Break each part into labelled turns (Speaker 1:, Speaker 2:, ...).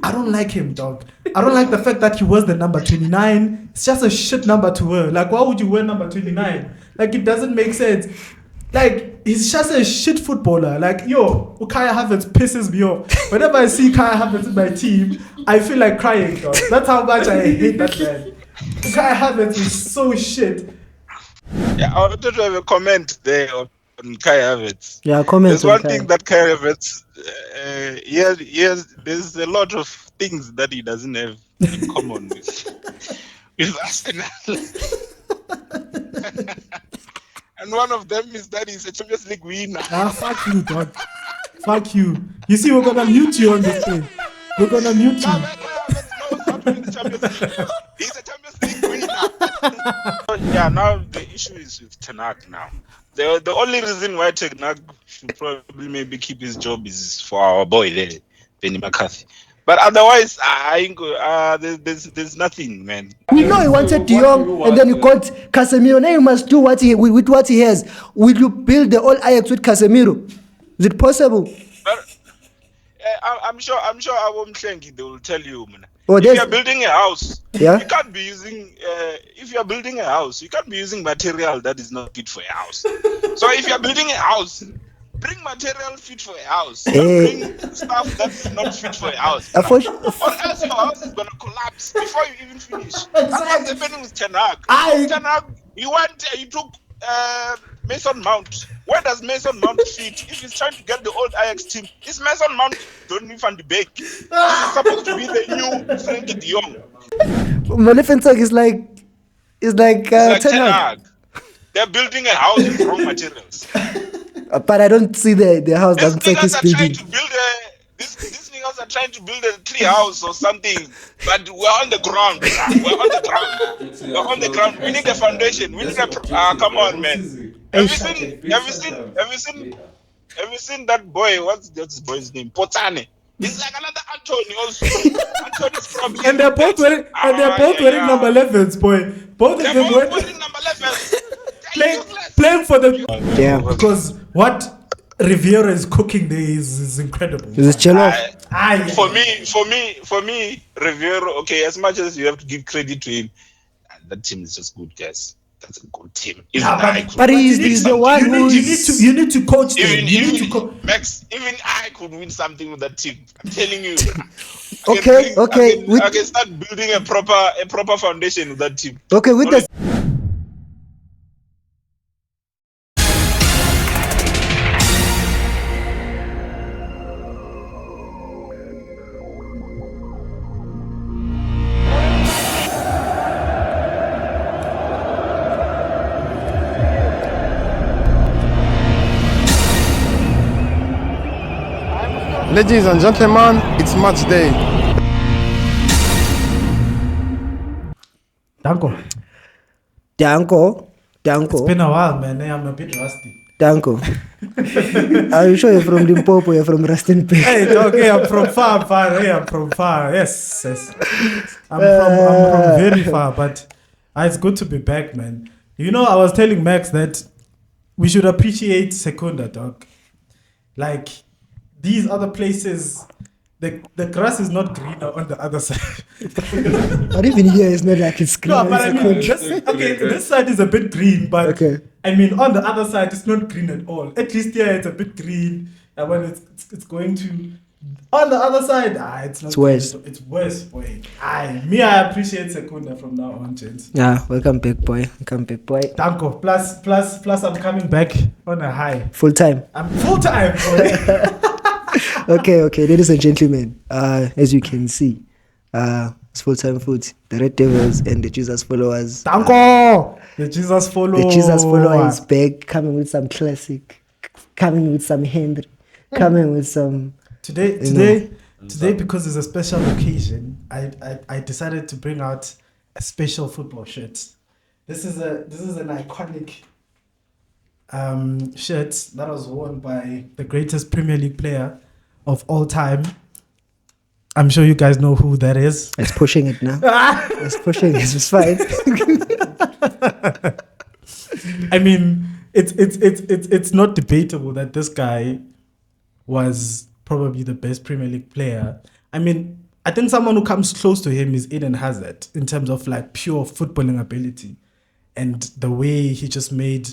Speaker 1: I don't like him, dog. I don't like the fact that he was the number 29. It's just a shit number to wear. Like, why would you wear number 29? Like, it doesn't make sense. Like, he's just a shit footballer. Like, yo, Kai Harvetz pisses me off. Whenever I see Kai Harvetz in my team, I feel like crying, dog. That's how much I hate that man. Kai Harvetz is so shit.
Speaker 2: Yeah, I wanted to have a comment there on Kai Harvetz.
Speaker 3: Yeah, comment.
Speaker 2: There's one thing that Kai Harvetz, there's a lot of things that he doesn't have in common with Arsenal. And one of them is that he's a Champions League winner.
Speaker 1: Fuck you, dog. Fuck you. You see, we're gonna mute you on this thing. We're gonna mute you.
Speaker 2: He's a Champions League winner. Yeah, now the issue is with Ten Hag now. The only reason why Ten Hag should probably maybe keep his job is for our boy there, Benny McCarthy. But otherwise, there's nothing, man.
Speaker 3: We know he wanted De Jong, and then you got Casemiro. Now you must do with what he has. Will you build the old Ajax with Casemiro? Is it possible?
Speaker 2: But, I'm sure I won't think they will tell you, man.
Speaker 3: Oh,
Speaker 2: if you're building a house,
Speaker 3: yeah?
Speaker 2: you can't be using. If you're building a house, you can't be using material that is not fit for a house. So if you're building a house, bring material fit for a house. Bring stuff that's not fit for a house. Or else your house is gonna collapse before you even finish. That's what's happening with Ten Hag. Ten Hag, he took Mason Mount. Where does Mason Mount fit? If he's trying to get the old Ajax team, is Mason Mount Donny van de Beek? He's supposed to be the new Frankie de Jong.
Speaker 3: Ntseki is like
Speaker 2: Ten Hag. They're building a house with wrong materials.
Speaker 3: But I don't see the house that Ntseki is building.
Speaker 2: These niggas are trying to build a tree house or something, but we're on the ground. We're on the ground. We need a foundation. We need a. Come on, man. Have you seen that boy? What's this boy's name? Potane. He's like another Anthony also. Anthony's from.
Speaker 1: And they're both wearing. Wearing number 11s, boy. Both of them wearing number 11s. Playing for the.
Speaker 3: Yeah.
Speaker 1: Because what Riveiro is cooking there is incredible.
Speaker 3: Is it jello?
Speaker 2: For me, Riveiro. Okay, as much as you have to give credit to him, that team is just good, guys. That's a good team.
Speaker 3: But he's the one who
Speaker 1: you need to coach them.
Speaker 2: Max, even I could win something with that team. I'm telling you.
Speaker 3: Okay.
Speaker 2: I can start building a proper foundation with that team.
Speaker 3: Okay, with the.
Speaker 4: Ladies and gentlemen, it's match day.
Speaker 1: Danko. It's been a while, man. I'm a bit rusty.
Speaker 3: Danko. Are you sure you're from Limpopo? You're from Rustenburg?
Speaker 1: Hey, okay, I'm from far. Hey, I'm from far. Yes. I'm from very far, but it's good to be back, man. You know, I was telling Max that we should appreciate Secunda, dog. Like, these other places, the grass is not greener on the other side.
Speaker 3: But even here, it's not like it's green.
Speaker 1: No, but I mean, this side is a bit green, but
Speaker 3: okay.
Speaker 1: I mean, on the other side, it's not green at all. At least here, it's a bit green. And when it's going to on the other side, it's not. It's worse. It's worse, boy. I appreciate Secunda from now on, gents.
Speaker 3: Yeah, welcome back, boy.
Speaker 1: Danko. Plus, I'm coming back on a high.
Speaker 3: Full time.
Speaker 1: I'm full time, boy.
Speaker 3: Okay, ladies and gentlemen, as you can see, it's full-time food. The Red Devils and the Jesus followers.
Speaker 1: Danko! The Jesus follower
Speaker 3: is back, coming with some classic, coming with some Henry, coming with some.
Speaker 1: Today, because it's a special occasion, I decided to bring out a special football shirt. This is an iconic shirt that was worn by the greatest Premier League player of all time. I'm sure you guys know who that is.
Speaker 3: It's pushing it now. It's fine.
Speaker 1: I mean, it's not debatable that this guy was probably the best Premier League player. I mean, I think someone who comes close to him is Eden Hazard in terms of like pure footballing ability and the way he just made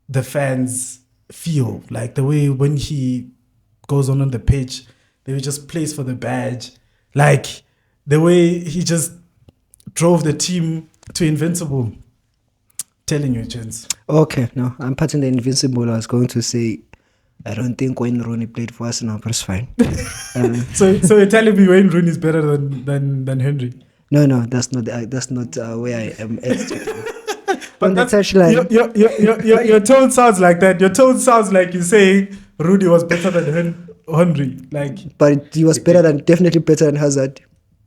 Speaker 1: the fans feel. Like the way when he goes on the pitch, they just plays for the badge. Like the way he just drove the team to invincible. Telling you, gents.
Speaker 3: Okay, no, I'm patting the invincible. I was going to say, I don't think Wayne Rooney played for us now, but it's fine.
Speaker 1: So you're telling me Wayne Rooney is better than Henry?
Speaker 3: No, that's not where I am at.
Speaker 1: But
Speaker 3: On the touchline.
Speaker 1: Your tone sounds like that. Your tone sounds like you say Rooney was better than Henry. Like,
Speaker 3: But he was definitely better than Hazard.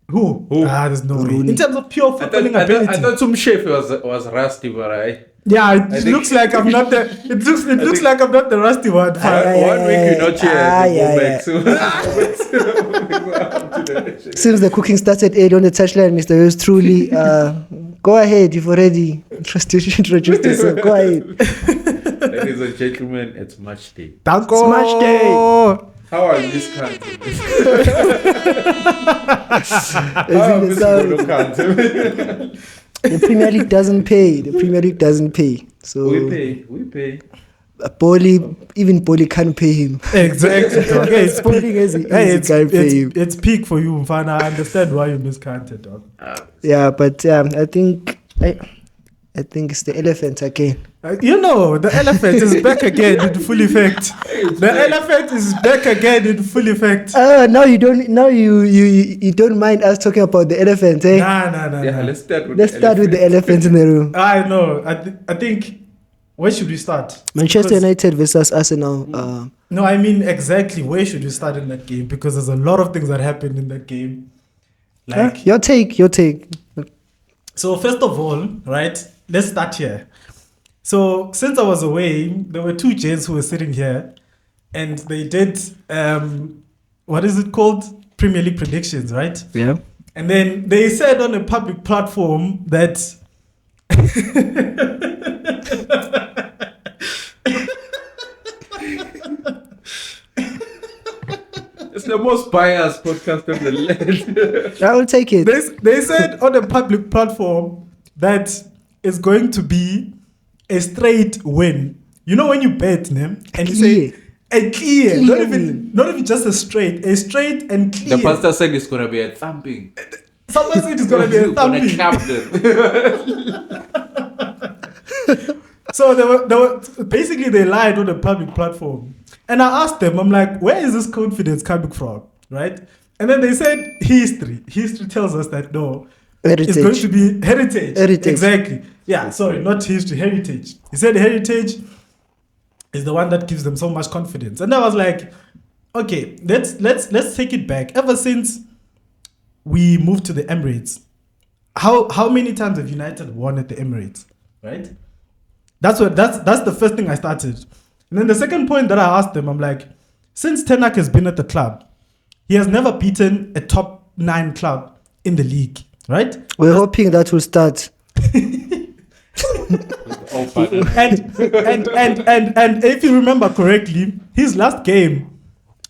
Speaker 1: who? There's no way.
Speaker 3: Rooney.
Speaker 1: In terms of pure footballing ability.
Speaker 5: I thought Mshefi was rusty, but
Speaker 1: yeah, it looks like I'm not the. It looks like I'm not the rusty one.
Speaker 5: 1 week you're not here.
Speaker 3: Since the cooking started early on the touchline, Mr. Yours truly, go ahead. You've already introduced yourself. Go ahead.
Speaker 5: Ladies and gentlemen, it's match day.
Speaker 1: DANKO.
Speaker 3: Match day.
Speaker 5: How are you this country?
Speaker 3: The Premier League doesn't pay. So
Speaker 5: We pay.
Speaker 3: Even Boli can't pay him.
Speaker 1: Exactly. Okay,
Speaker 3: It's
Speaker 1: it's peak for you, Mfana. I understand why you miscounted, dog.
Speaker 3: Yeah, but I think it's the elephant again.
Speaker 1: The elephant is back again in full effect. The elephant is back again in full effect.
Speaker 3: Now you don't mind us talking about the elephant, eh?
Speaker 1: Nah.
Speaker 5: Yeah, let's start with
Speaker 3: the elephant in the room.
Speaker 1: I know. I think. Where should we start?
Speaker 3: Manchester United versus Arsenal.
Speaker 1: No, I mean exactly where should we start in that game? Because there's a lot of things that happened in that game. Like
Speaker 3: your take.
Speaker 1: So first of all, right? Let's start here. So since I was away, there were two gents who were sitting here, and they did what is it called? Premier League predictions, right?
Speaker 3: Yeah.
Speaker 1: And then they said on a public platform that
Speaker 5: it's the most biased podcast of the land.
Speaker 3: I will take it.
Speaker 1: They said on a public platform that it's going to be a straight win. You know when you bet, and you say a clear, not even just a straight and clear.
Speaker 5: The pastor said it's gonna be a thumping.
Speaker 1: Someone said it's gonna be a thumping. So they were basically they lied on the public platform, and I asked them, I'm like, where is this confidence coming from, right? And then they said history. History tells us that no,
Speaker 3: heritage.
Speaker 1: it's going to be heritage.
Speaker 3: Exactly.
Speaker 1: Yeah, sorry, not history, heritage. He said heritage is the one that gives them so much confidence, and I was like, okay, let's take it back. Ever since we moved to the Emirates, how many times have United won at the Emirates, right? That's the first thing I started. And then the second point that I asked them, I'm like, since Ten Hag has been at the club, he has never beaten a top 9 club in the league, right?
Speaker 3: We're hoping that will start.
Speaker 1: And if you remember correctly, his last game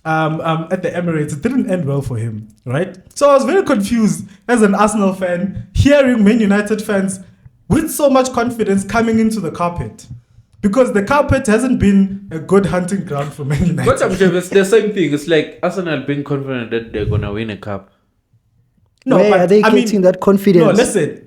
Speaker 1: at the Emirates, it didn't end well for him, right? So I was very confused as an Arsenal fan, hearing Man United fans with so much confidence coming into the carpet, because the carpet hasn't been a good hunting ground for Man United.
Speaker 5: But it's the same thing. It's like Arsenal being confident that they're gonna win a cup.
Speaker 1: No,
Speaker 3: Where
Speaker 1: but
Speaker 3: are they getting that confidence?
Speaker 1: No, listen,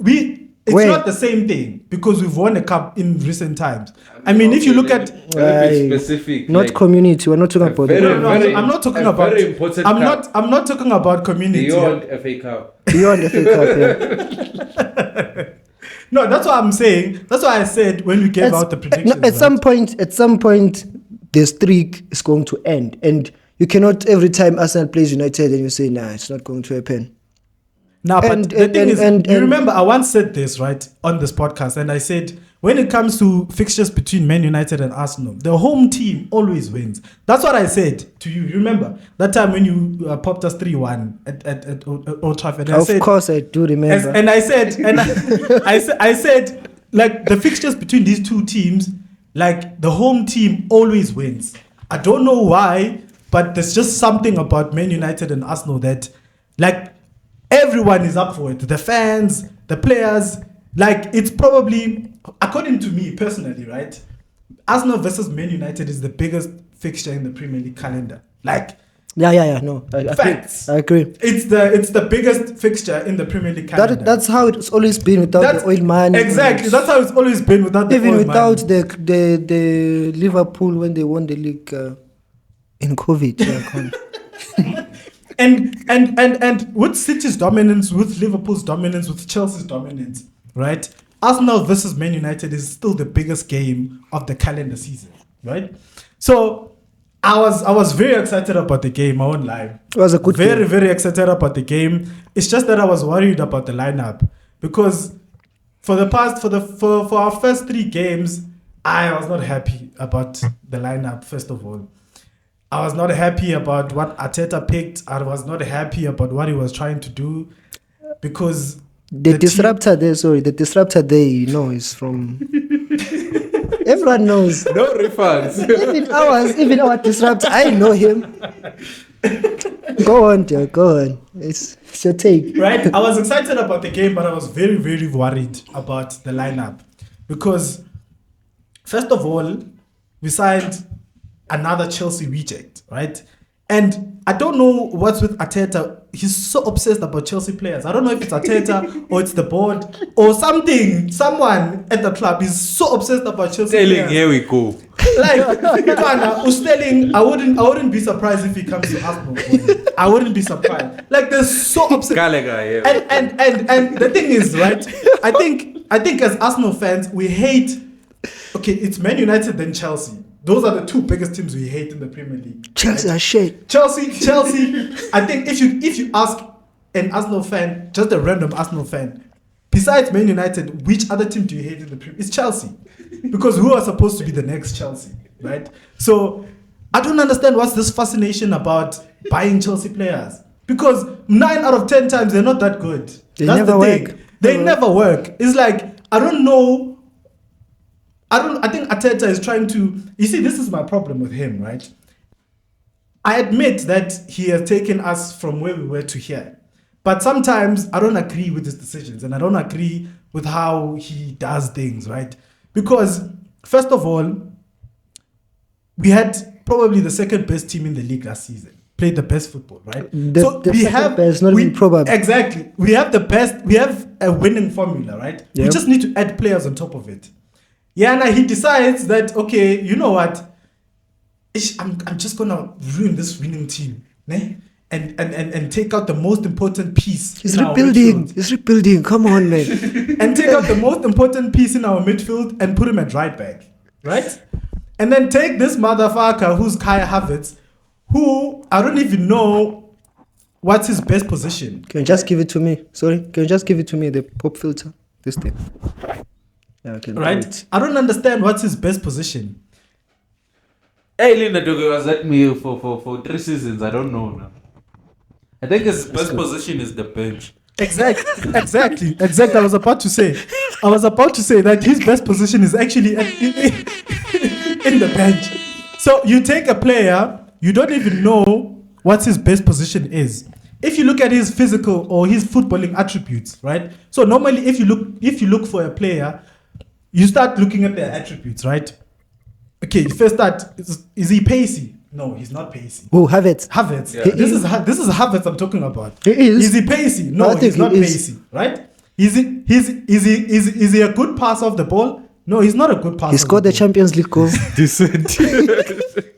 Speaker 1: it's not the same thing, because we've won a cup in recent times. I mean, if you look at
Speaker 5: specific,
Speaker 3: not
Speaker 5: like,
Speaker 3: community, we're not talking about
Speaker 5: very,
Speaker 3: that.
Speaker 1: No, I'm not talking about.
Speaker 5: very important
Speaker 1: I'm
Speaker 5: cup.
Speaker 1: not talking about community.
Speaker 5: Beyond FA Cup.
Speaker 3: Beyond the FA Cup, yeah.
Speaker 1: No, that's what I'm saying. That's what I said when we gave out the predictions.
Speaker 3: At some point, the streak is going to end, and you cannot every time Arsenal plays United and you say, "Nah, it's not going to happen."
Speaker 1: Now, but the thing is, you remember I once said this right on this podcast, and I said when it comes to fixtures between Man United and Arsenal, the home team always wins. That's what I said to you. You remember that time when you popped us 3-1 at Old Trafford? And
Speaker 3: Of course, I do remember.
Speaker 1: And I said, I said, like the fixtures between these two teams, like the home team always wins. I don't know why, but there's just something about Man United and Arsenal that, like, everyone is up for it. The fans, the players. Like, it's probably, according to me personally, right? Arsenal versus Man United is the biggest fixture in the Premier League calendar. Like,
Speaker 3: no,
Speaker 1: facts.
Speaker 3: I agree.
Speaker 1: It's the biggest fixture in the Premier League calendar.
Speaker 3: That's how it's always been without the oil money.
Speaker 1: Exactly. That's how it's always been without the oil money.
Speaker 3: Even without the Liverpool when they won the league in COVID.
Speaker 1: And with City's dominance, with Liverpool's dominance, with Chelsea's dominance, right? Arsenal versus Man United is still the biggest game of the calendar season, right? So I was very excited about the game. I won't lie.
Speaker 3: It was a good game.
Speaker 1: Very, very excited about the game. It's just that I was worried about the lineup because for our first 3 games, I was not happy about the lineup. First of all, I was not happy about what Aterta picked. I was not happy about what he was trying to do because
Speaker 3: the disruptor there, is from. Everyone knows.
Speaker 5: No refunds.
Speaker 3: even our disruptor, I know him. Go on, dear. Go on. It's your take.
Speaker 1: Right? I was excited about the game, but I was very, very worried about the lineup because, first of all, we signed another Chelsea reject, right? And I don't know what's with Aterta. He's so obsessed about Chelsea players. I don't know if it's Aterta or it's the board or something. Someone at the club is so obsessed about Chelsea players.
Speaker 5: Here we go.
Speaker 1: Like, Sterling, I wouldn't be surprised if he comes to Arsenal. I wouldn't be surprised. Like, they're so obsessed.
Speaker 5: Gallagher, yeah.
Speaker 1: And the thing is, right? I think as Arsenal fans, we hate. Okay, it's Man United then Chelsea. Those are the 2 biggest teams we hate in the Premier League.
Speaker 3: Chelsea are shit.
Speaker 1: Chelsea. I think if you ask an Arsenal fan, just a random Arsenal fan, besides Man United, which other team do you hate in the Premier League? It's Chelsea, because who are supposed to be the next Chelsea, right? So I don't understand what's this fascination about buying Chelsea players, because 9 out of 10 times they're not that good.
Speaker 3: They
Speaker 1: That's
Speaker 3: never
Speaker 1: the thing.
Speaker 3: work.
Speaker 1: They never work. It's like I don't know. I think Aterta is trying to. You see, this is my problem with him, right? I admit that he has taken us from where we were to here, but sometimes I don't agree with his decisions, and I don't agree with how he does things, right? Because first of all, we had probably the second best team in the league last season. Played the best football, right?
Speaker 3: Probably.
Speaker 1: Exactly. We have the best. We have a winning formula, right?
Speaker 3: Yep.
Speaker 1: We just need to add players on top of it. Yeah, and he decides that, okay, you know what? I'm just gonna ruin this winning team, né? And take out the most important piece.
Speaker 3: He's rebuilding. Come on, man.
Speaker 1: And take out the most important piece in our midfield and put him at right back, right? And then take this motherfucker who's Kai Harvetz, who I don't even know what's his best position.
Speaker 3: Can you just give it to me? Sorry, can you just give it to me? The pop filter, this thing. Yeah,
Speaker 1: right? I don't understand what's his best position.
Speaker 5: Hey, Linda Doge was at me for 3 seasons. I don't know now. I think his best position is the bench.
Speaker 1: Exactly. I was about to say that his best position is actually in the bench. So you take a player, you don't even know what his best position is. If you look at his physical or his footballing attributes, right? So normally, if you look for a player, you start looking at their attributes, right? Okay, you first start. Is he pacey? No, he's not pacey.
Speaker 3: Oh, Harvetz.
Speaker 1: Yeah. This is Harvetz I'm talking about.
Speaker 3: He is.
Speaker 1: Is he pacey? No, he's not pacey, right? Is he a good passer of the ball? No, he's not a good passer.
Speaker 3: He scored the Champions League goal.
Speaker 5: Decent.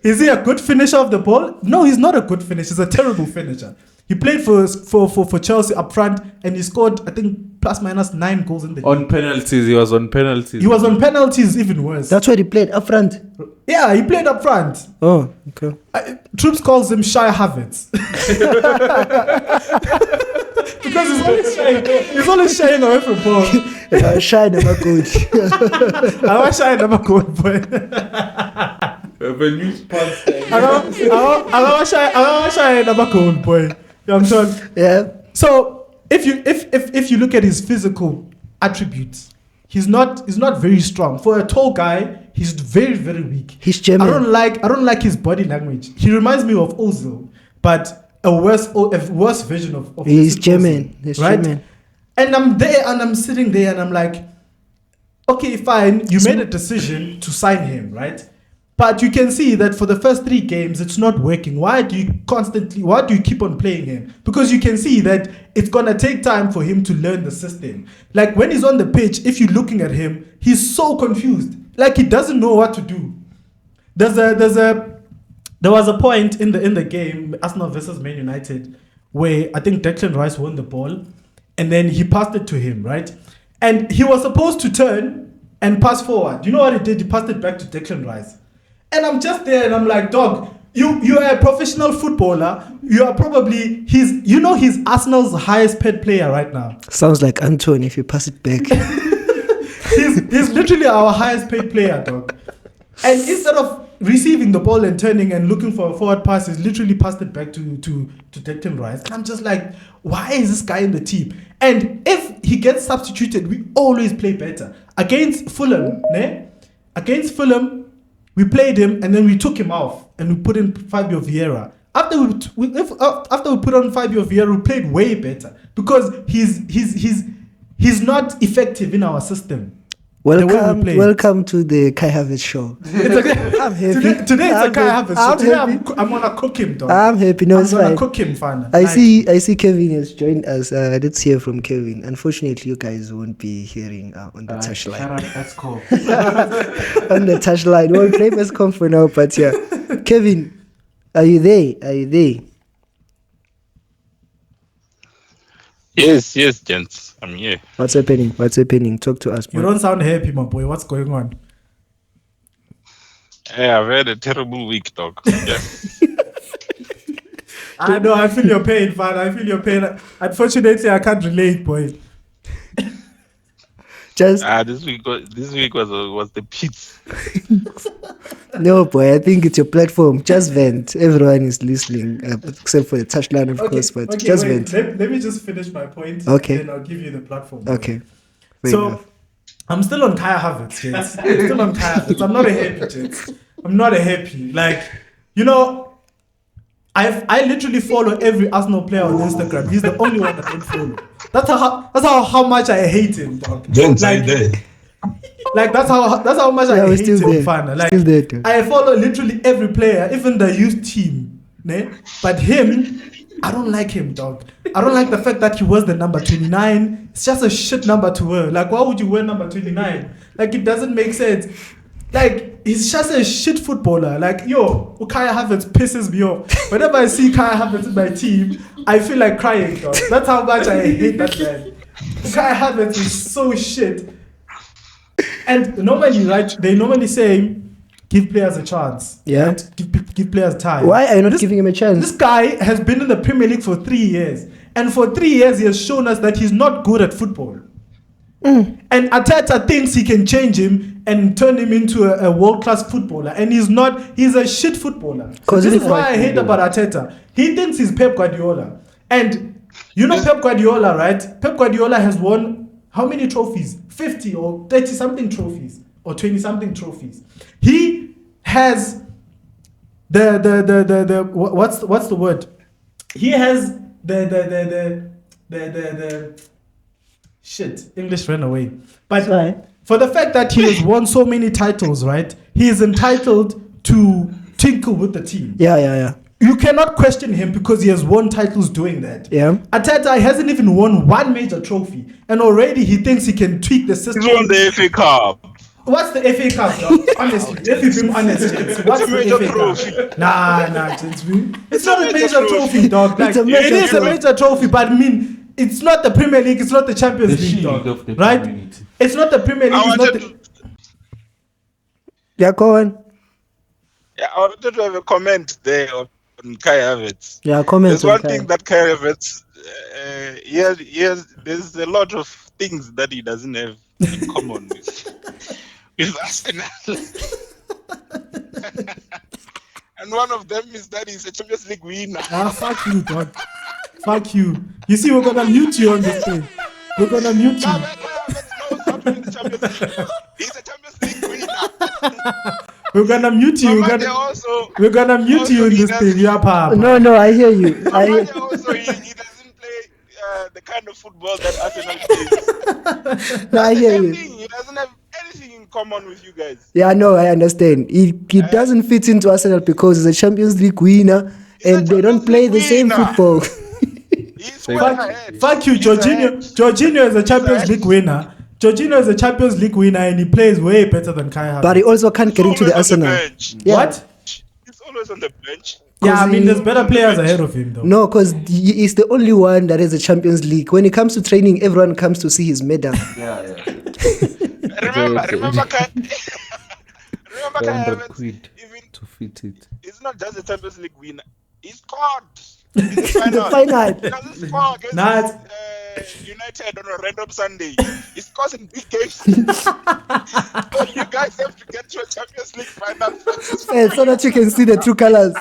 Speaker 1: Is he a good finisher of the ball? No, he's not a good finisher. He's a terrible finisher. He played for Chelsea up front, and he scored, I think, plus minus 9 goals in the
Speaker 5: on penalties. He was on penalties.
Speaker 1: He was on penalties, even worse.
Speaker 3: That's why he played up front.
Speaker 1: Yeah, he played up front.
Speaker 3: Oh, okay.
Speaker 1: Troops calls him Shy Harvetz. Because he's always shying away from ball.
Speaker 3: Shy never good.
Speaker 1: I was shy never good, boy.
Speaker 5: When you sponsor.
Speaker 1: I was shy never good, boy. You understand?
Speaker 3: Yeah.
Speaker 1: So if you look at his physical attributes, he's not very strong. For a tall guy, he's very, very weak.
Speaker 3: He's German.
Speaker 1: I don't like his body language. He reminds me of Ozil, but a worse version of
Speaker 3: He's
Speaker 1: Mesut Ozil,
Speaker 3: German. He's
Speaker 1: right?
Speaker 3: German.
Speaker 1: And I'm there and I'm sitting there and I'm like, okay, fine, you made a decision to sign him, right? But you can see that for the first 3 games, it's not working. Why do you keep on playing him? Because you can see that it's going to take time for him to learn the system. Like when he's on the pitch, if you're looking at him, he's so confused. Like he doesn't know what to do. There was a point in the game, Arsenal versus Man United, where I think Declan Rice won the ball and then he passed it to him, right? And he was supposed to turn and pass forward. You know what he did? He passed it back to Declan Rice. And I'm just there and I'm like, dog, you are a professional footballer. You are probably he's Arsenal's highest paid player right now.
Speaker 3: Sounds like Anton if you pass it back.
Speaker 1: he's literally our highest paid player, dog. And instead of receiving the ball and turning and looking for a forward pass, he's literally passed it back to Declan Rice. And I'm just like, why is this guy in the team? And if he gets substituted, we always play better. Against Fulham, we played him and then we took him off and we put in Fabio Vieira. After we put on Fabio Vieira, we played way better because he's not effective in our system.
Speaker 3: Welcome to the Kai Harvetz show.
Speaker 1: I'm happy. Today it's a Kai Harvetz. So today I'm gonna cook him, dog.
Speaker 3: I'm happy. No, it's fine.
Speaker 1: I'm gonna cook him, fun.
Speaker 3: I see Kevin has joined us. Let's hear from Kevin. Unfortunately, you guys won't be hearing on the touchline.
Speaker 5: That's cool.
Speaker 3: On the touchline. We'll play Mescom for now, but yeah. Kevin, are you there?
Speaker 2: Yes, gents. I'm here.
Speaker 3: What's happening? Talk to us,
Speaker 1: You
Speaker 3: man.
Speaker 1: don't sound happy, my boy. What's going on?
Speaker 2: Yeah, I've had a terrible week, dog. Yeah.
Speaker 1: I know. I feel your pain, fam. I feel your pain. Unfortunately, I can't relate, boy.
Speaker 3: Just
Speaker 2: this week was the pits.
Speaker 3: no, boy. I think it's your platform. Just vent. Everyone is listening, except for the touchline, of course. But just vent.
Speaker 1: Let me just finish my point.
Speaker 3: Okay.
Speaker 1: Then I'll give you the platform.
Speaker 3: Okay.
Speaker 1: So
Speaker 3: enough.
Speaker 1: I'm still on Kai Harvetz, gents. I'm still on Kai Harvetz. I'm not a happy, gents. I'm not a happy. Like, you know, I literally follow every Arsenal player on Instagram. He's the only one that I don't follow. That's how much I hate him, dog.
Speaker 6: Don't say that.
Speaker 1: Like that's how much I hate him, fan. Like
Speaker 3: Still there,
Speaker 1: I follow literally every player, even the youth team. Ne? But him, I don't like him, dog. I don't like the fact that he wears the number 29. It's just a shit number to wear. Like, why would you wear number 29? Like, it doesn't make sense. Like, he's just a shit footballer. Like, Kai Harvetz pisses me off. Whenever I see Kai Harvetz in my team, I feel like crying, dog. That's how much I hate that man. Kai Harvetz is so shit. And normally, right, they normally say, give players a chance.
Speaker 3: Yeah.
Speaker 1: Right? Give players time.
Speaker 3: Why are you not giving him a chance?
Speaker 1: This guy has been in the Premier League for 3 years. And for 3 years, he has shown us that he's not good at football. And Aterta thinks he can change him and turn him into a world-class footballer. And he's not. He's a shit footballer. This is why I hate about Aterta. He thinks he's Pep Guardiola. And you know Pep Guardiola, right? Pep Guardiola has won how many trophies? 50 or 30-something trophies. Or 20-something trophies. He has what's the word? He has the shit. English ran away. But
Speaker 3: Sorry.
Speaker 1: for the fact that he has won so many titles, right? He is entitled to tinkle with the team.
Speaker 3: Yeah.
Speaker 1: You cannot question him because he has won titles doing that.
Speaker 3: Yeah.
Speaker 1: Aterta hasn't even won one major trophy, and already he thinks he can tweak the system.
Speaker 2: He's won the FA Cup.
Speaker 1: What's the FA Cup, dog? Honestly, if you've been honest, gents, what's
Speaker 2: It's a
Speaker 1: the
Speaker 2: major
Speaker 1: FA
Speaker 2: trophy.
Speaker 1: Cup? Nah, gents. It's not a major trophy, dog. Like,
Speaker 3: It's a major
Speaker 1: it is a major trophy, but I mean, it's not the Premier League, it's not the Champions
Speaker 5: The
Speaker 1: League,
Speaker 5: shield
Speaker 1: dog.
Speaker 5: of the
Speaker 1: Right?
Speaker 5: community.
Speaker 1: It's not the Premier League, it's not the...
Speaker 3: Yeah, go on.
Speaker 2: Yeah, I wanted to have a comment there on Kai Harvetz.
Speaker 3: Yeah, comment.
Speaker 2: There's one thing that Kai Harvetz, there's a lot of things that he doesn't have in common with Arsenal. And one of them is that he's a Champions League winner.
Speaker 1: Fuck you, dog. Fuck you. You see, we're gonna mute you on this thing. We're gonna mute you.
Speaker 2: Kai Harvetz knows how to win the Champions League. He's a Champions League winner.
Speaker 1: We're gonna mute you. We're gonna mute you in this thing. Yeah, Papa.
Speaker 3: No, I hear you.
Speaker 2: Mamade also, he doesn't play the kind of football that Arsenal plays.
Speaker 3: No, I hear you.
Speaker 2: He doesn't have anything in common with you guys.
Speaker 3: Yeah, no, I understand. He doesn't fit into Arsenal because he's a Champions League winner and they don't play the same football.
Speaker 2: He's well ahead.
Speaker 1: Fuck you,
Speaker 2: He's
Speaker 1: Jorginho.
Speaker 2: ahead.
Speaker 1: Jorginho is a Champions League winner. Jorginho is a Champions League winner and he plays way better than Kai Havertz.
Speaker 3: But he also can't get into the
Speaker 2: Always on
Speaker 3: Arsenal.
Speaker 2: bench.
Speaker 3: Yeah.
Speaker 1: What?
Speaker 2: He's always on the bench.
Speaker 1: Yeah, I mean,
Speaker 3: he-
Speaker 1: there's better players ahead of him, though.
Speaker 3: No, because he's the only one that has a Champions League. When it comes to training, everyone comes to see his medal.
Speaker 5: Yeah.
Speaker 2: Remember Kai
Speaker 5: £400
Speaker 2: Havertz, even
Speaker 5: to fit it.
Speaker 2: he's not just a Champions League winner. He scored in the final.
Speaker 3: Final.
Speaker 2: He doesn't score against
Speaker 1: Nah,
Speaker 2: United on a random Sunday. He scores in big games. So you guys have to get to a Champions League final first.
Speaker 3: And so that you can see the true colors.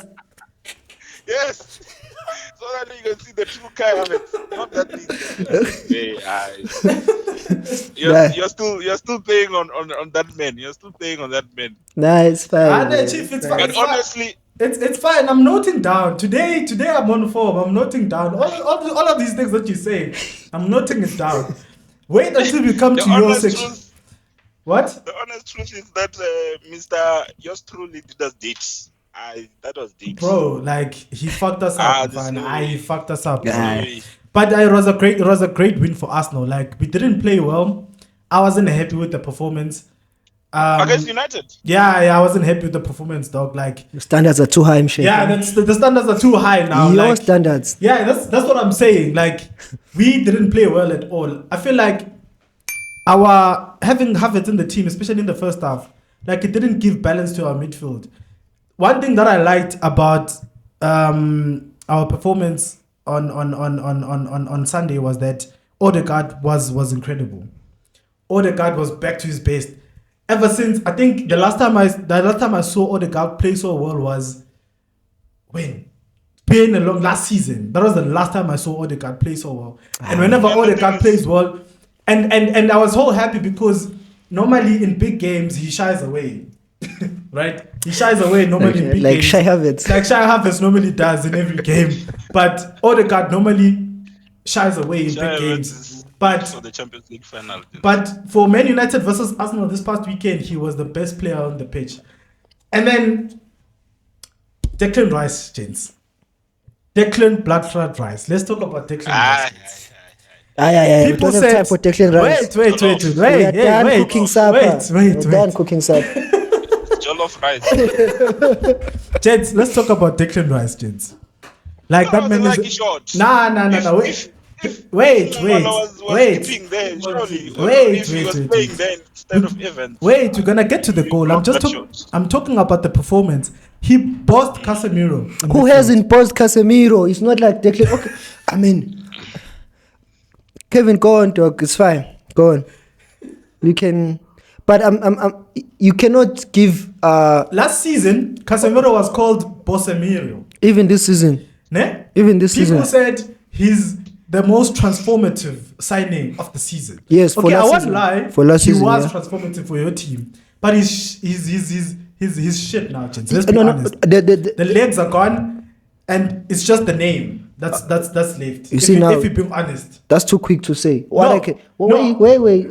Speaker 2: Yes. So that you can see the true Kai Havertz. Not that thing. You're still playing on that man. You're still playing on that man.
Speaker 3: Nah, it's fine.
Speaker 1: Chief, it's fine.
Speaker 2: And honestly,
Speaker 1: It's fine. I'm noting down. Today I'm on form. I'm noting down. All of these things that you say, I'm noting it down. Wait until we come to your section. What?
Speaker 2: The honest truth is that Mr. Yours truly did us dates. That was dates.
Speaker 1: Bro, like he fucked us up.
Speaker 2: this
Speaker 1: Man.
Speaker 2: no
Speaker 1: He
Speaker 2: way.
Speaker 1: fucked us up.
Speaker 3: Yeah.
Speaker 1: But it was a great win for Arsenal. Like we didn't play well. I wasn't happy with the performance.
Speaker 2: Against United.
Speaker 1: Yeah, I wasn't happy with the performance, dog. Like,
Speaker 3: The standards are too high, Mshefi.
Speaker 1: yeah, the standards are too high now.
Speaker 3: Your
Speaker 1: Like,
Speaker 3: standards.
Speaker 1: yeah, that's what I'm saying. Like, we didn't play well at all. I feel like our having Harvetz in the team, especially in the first half, like it didn't give balance to our midfield. One thing that I liked about our performance on Sunday was that Odegaard was incredible. Odegaard was back to his best. Ever since, I think the last time I saw Odegaard play so well was when? Playing along last season. That was the last time I saw Odegaard play so well. And whenever Odegaard plays well, and I was so happy because normally in big games he shies away. Right? He shies away normally in big
Speaker 3: Like
Speaker 1: games.
Speaker 3: Shai Havertz.
Speaker 1: Like Shai Havertz normally does in every game. But Odegaard normally shies away in big games. But
Speaker 2: for the Champions League final.
Speaker 1: But for Man United versus Arsenal this past weekend, he was the best player on the pitch. And then Declan Rice, gents. Declan Bloodflood Rice. Let's talk about Declan Rice.
Speaker 3: We don't have time for Declan Rice.
Speaker 1: Wait.
Speaker 3: We are done cooking supper.
Speaker 1: Wait.
Speaker 3: We're done cooking supper.
Speaker 2: Jollof rice.
Speaker 1: Gents, let's talk about Declan Rice, gents. Like that man
Speaker 2: like
Speaker 1: is...
Speaker 2: short.
Speaker 1: Nah. Wait.
Speaker 2: Was keeping there, surely. If he was playing there instead of Evans.
Speaker 1: Wait, we're gonna get to the goal. I'm talking about the performance. He bossed Casemiro.
Speaker 3: Who hasn't paused Casemiro? It's not like Declan. Okay. I mean, Kevin, go on, dog. It's fine. Go on. You can, but you cannot give.
Speaker 1: Last season, Casemiro was called Bossemiro.
Speaker 3: Even this season.
Speaker 1: Ne?
Speaker 3: Even this season.
Speaker 1: People said he's the most transformative signing of the season.
Speaker 3: Yes, for
Speaker 1: okay,
Speaker 3: last
Speaker 1: I won't
Speaker 3: season.
Speaker 1: lie.
Speaker 3: For last
Speaker 1: he
Speaker 3: season,
Speaker 1: was
Speaker 3: yeah.
Speaker 1: transformative for your team, but he's shit now, gents. Let's be
Speaker 3: No,
Speaker 1: honest.
Speaker 3: the
Speaker 1: legs are gone, and it's just the name that's left.
Speaker 3: You see now-
Speaker 1: if you're being honest.
Speaker 3: that's too quick to say.
Speaker 1: No,
Speaker 3: Wait.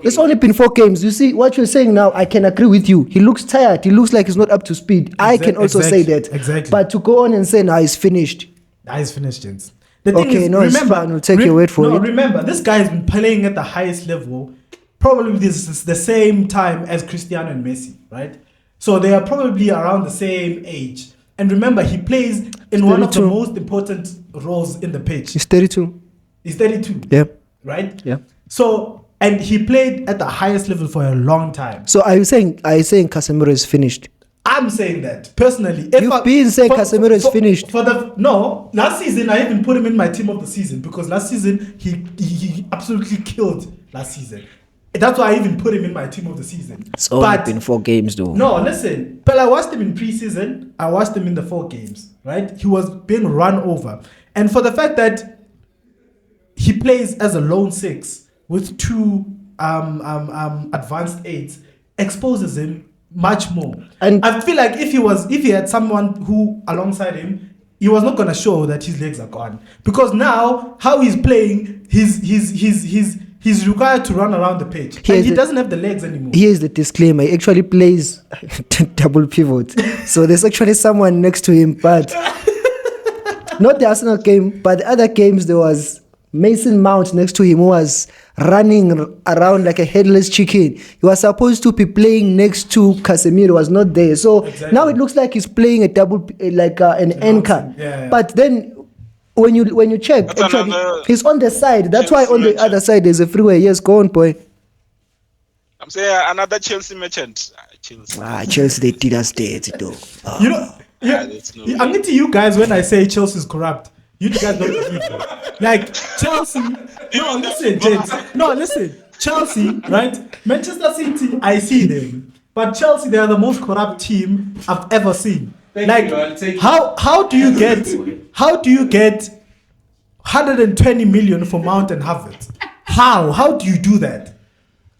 Speaker 3: It's only been 4 games. You see what you're saying now. I can agree with you. He looks tired. He looks like he's not up to speed. I can also say that.
Speaker 1: Exactly.
Speaker 3: But to go on and say now he's finished.
Speaker 1: That is finished, gents. The thing
Speaker 3: Okay,
Speaker 1: is,
Speaker 3: no, it's fine. We'll take your word for it.
Speaker 1: Remember, this guy has been playing at the highest level, probably this is the same time as Cristiano and Messi, right? So they are probably around the same age. And remember, he plays in one of the
Speaker 3: 32.
Speaker 1: most important roles in the pitch.
Speaker 3: He's 32.
Speaker 1: He's 32,
Speaker 3: Yeah.
Speaker 1: right?
Speaker 3: Yeah.
Speaker 1: So, and he played at the highest level for a long time.
Speaker 3: So are you saying Casemiro is finished?
Speaker 1: I'm saying that personally.
Speaker 3: You've been saying Casemiro is finished.
Speaker 1: Last season I even put him in my team of the season because last season he absolutely killed last season. That's why I even put him in my team of the season.
Speaker 3: It's only been 4 games though.
Speaker 1: No, listen. But I watched him in preseason. I watched him in the 4 games. Right? He was being run over, and for the fact that he plays as a lone 6 with 2 advanced 8s exposes him much more.
Speaker 3: And-
Speaker 1: I feel like if he had someone who alongside him, he was not gonna show that his legs are gone. Because now how he's playing, he's required to run around the pitch. And he doesn't have the legs anymore.
Speaker 3: Here's the disclaimer. He actually plays double pivot. So there's actually someone next to him, but not the Arsenal game, but the other games there was Mason Mount next to him who was running around like a headless chicken. He was supposed to be playing next to Casemiro, was not there. So now it looks like he's playing a double, like an anchor.
Speaker 1: Yeah.
Speaker 3: But then when you check,
Speaker 2: That's
Speaker 3: actually,
Speaker 2: another
Speaker 3: he's on the side. That's why on the
Speaker 2: Chelsea
Speaker 3: other side there's a freeway. Yes, go on, boy.
Speaker 2: I'm saying another Chelsea merchant. Chelsea.
Speaker 3: Chelsea, they did us dirty, though.
Speaker 1: You know,
Speaker 2: that's no
Speaker 1: I'm into you guys when I say Chelsea's corrupt. You guys don't believe me. Like Chelsea. No, listen, James. No, listen. Chelsea, right? Manchester City, I see them, but Chelsea, they are the most corrupt team I've ever seen.
Speaker 5: Thank you, I'll take it.
Speaker 1: How do you get 120 million for Mount and Harvetz? How do you do that?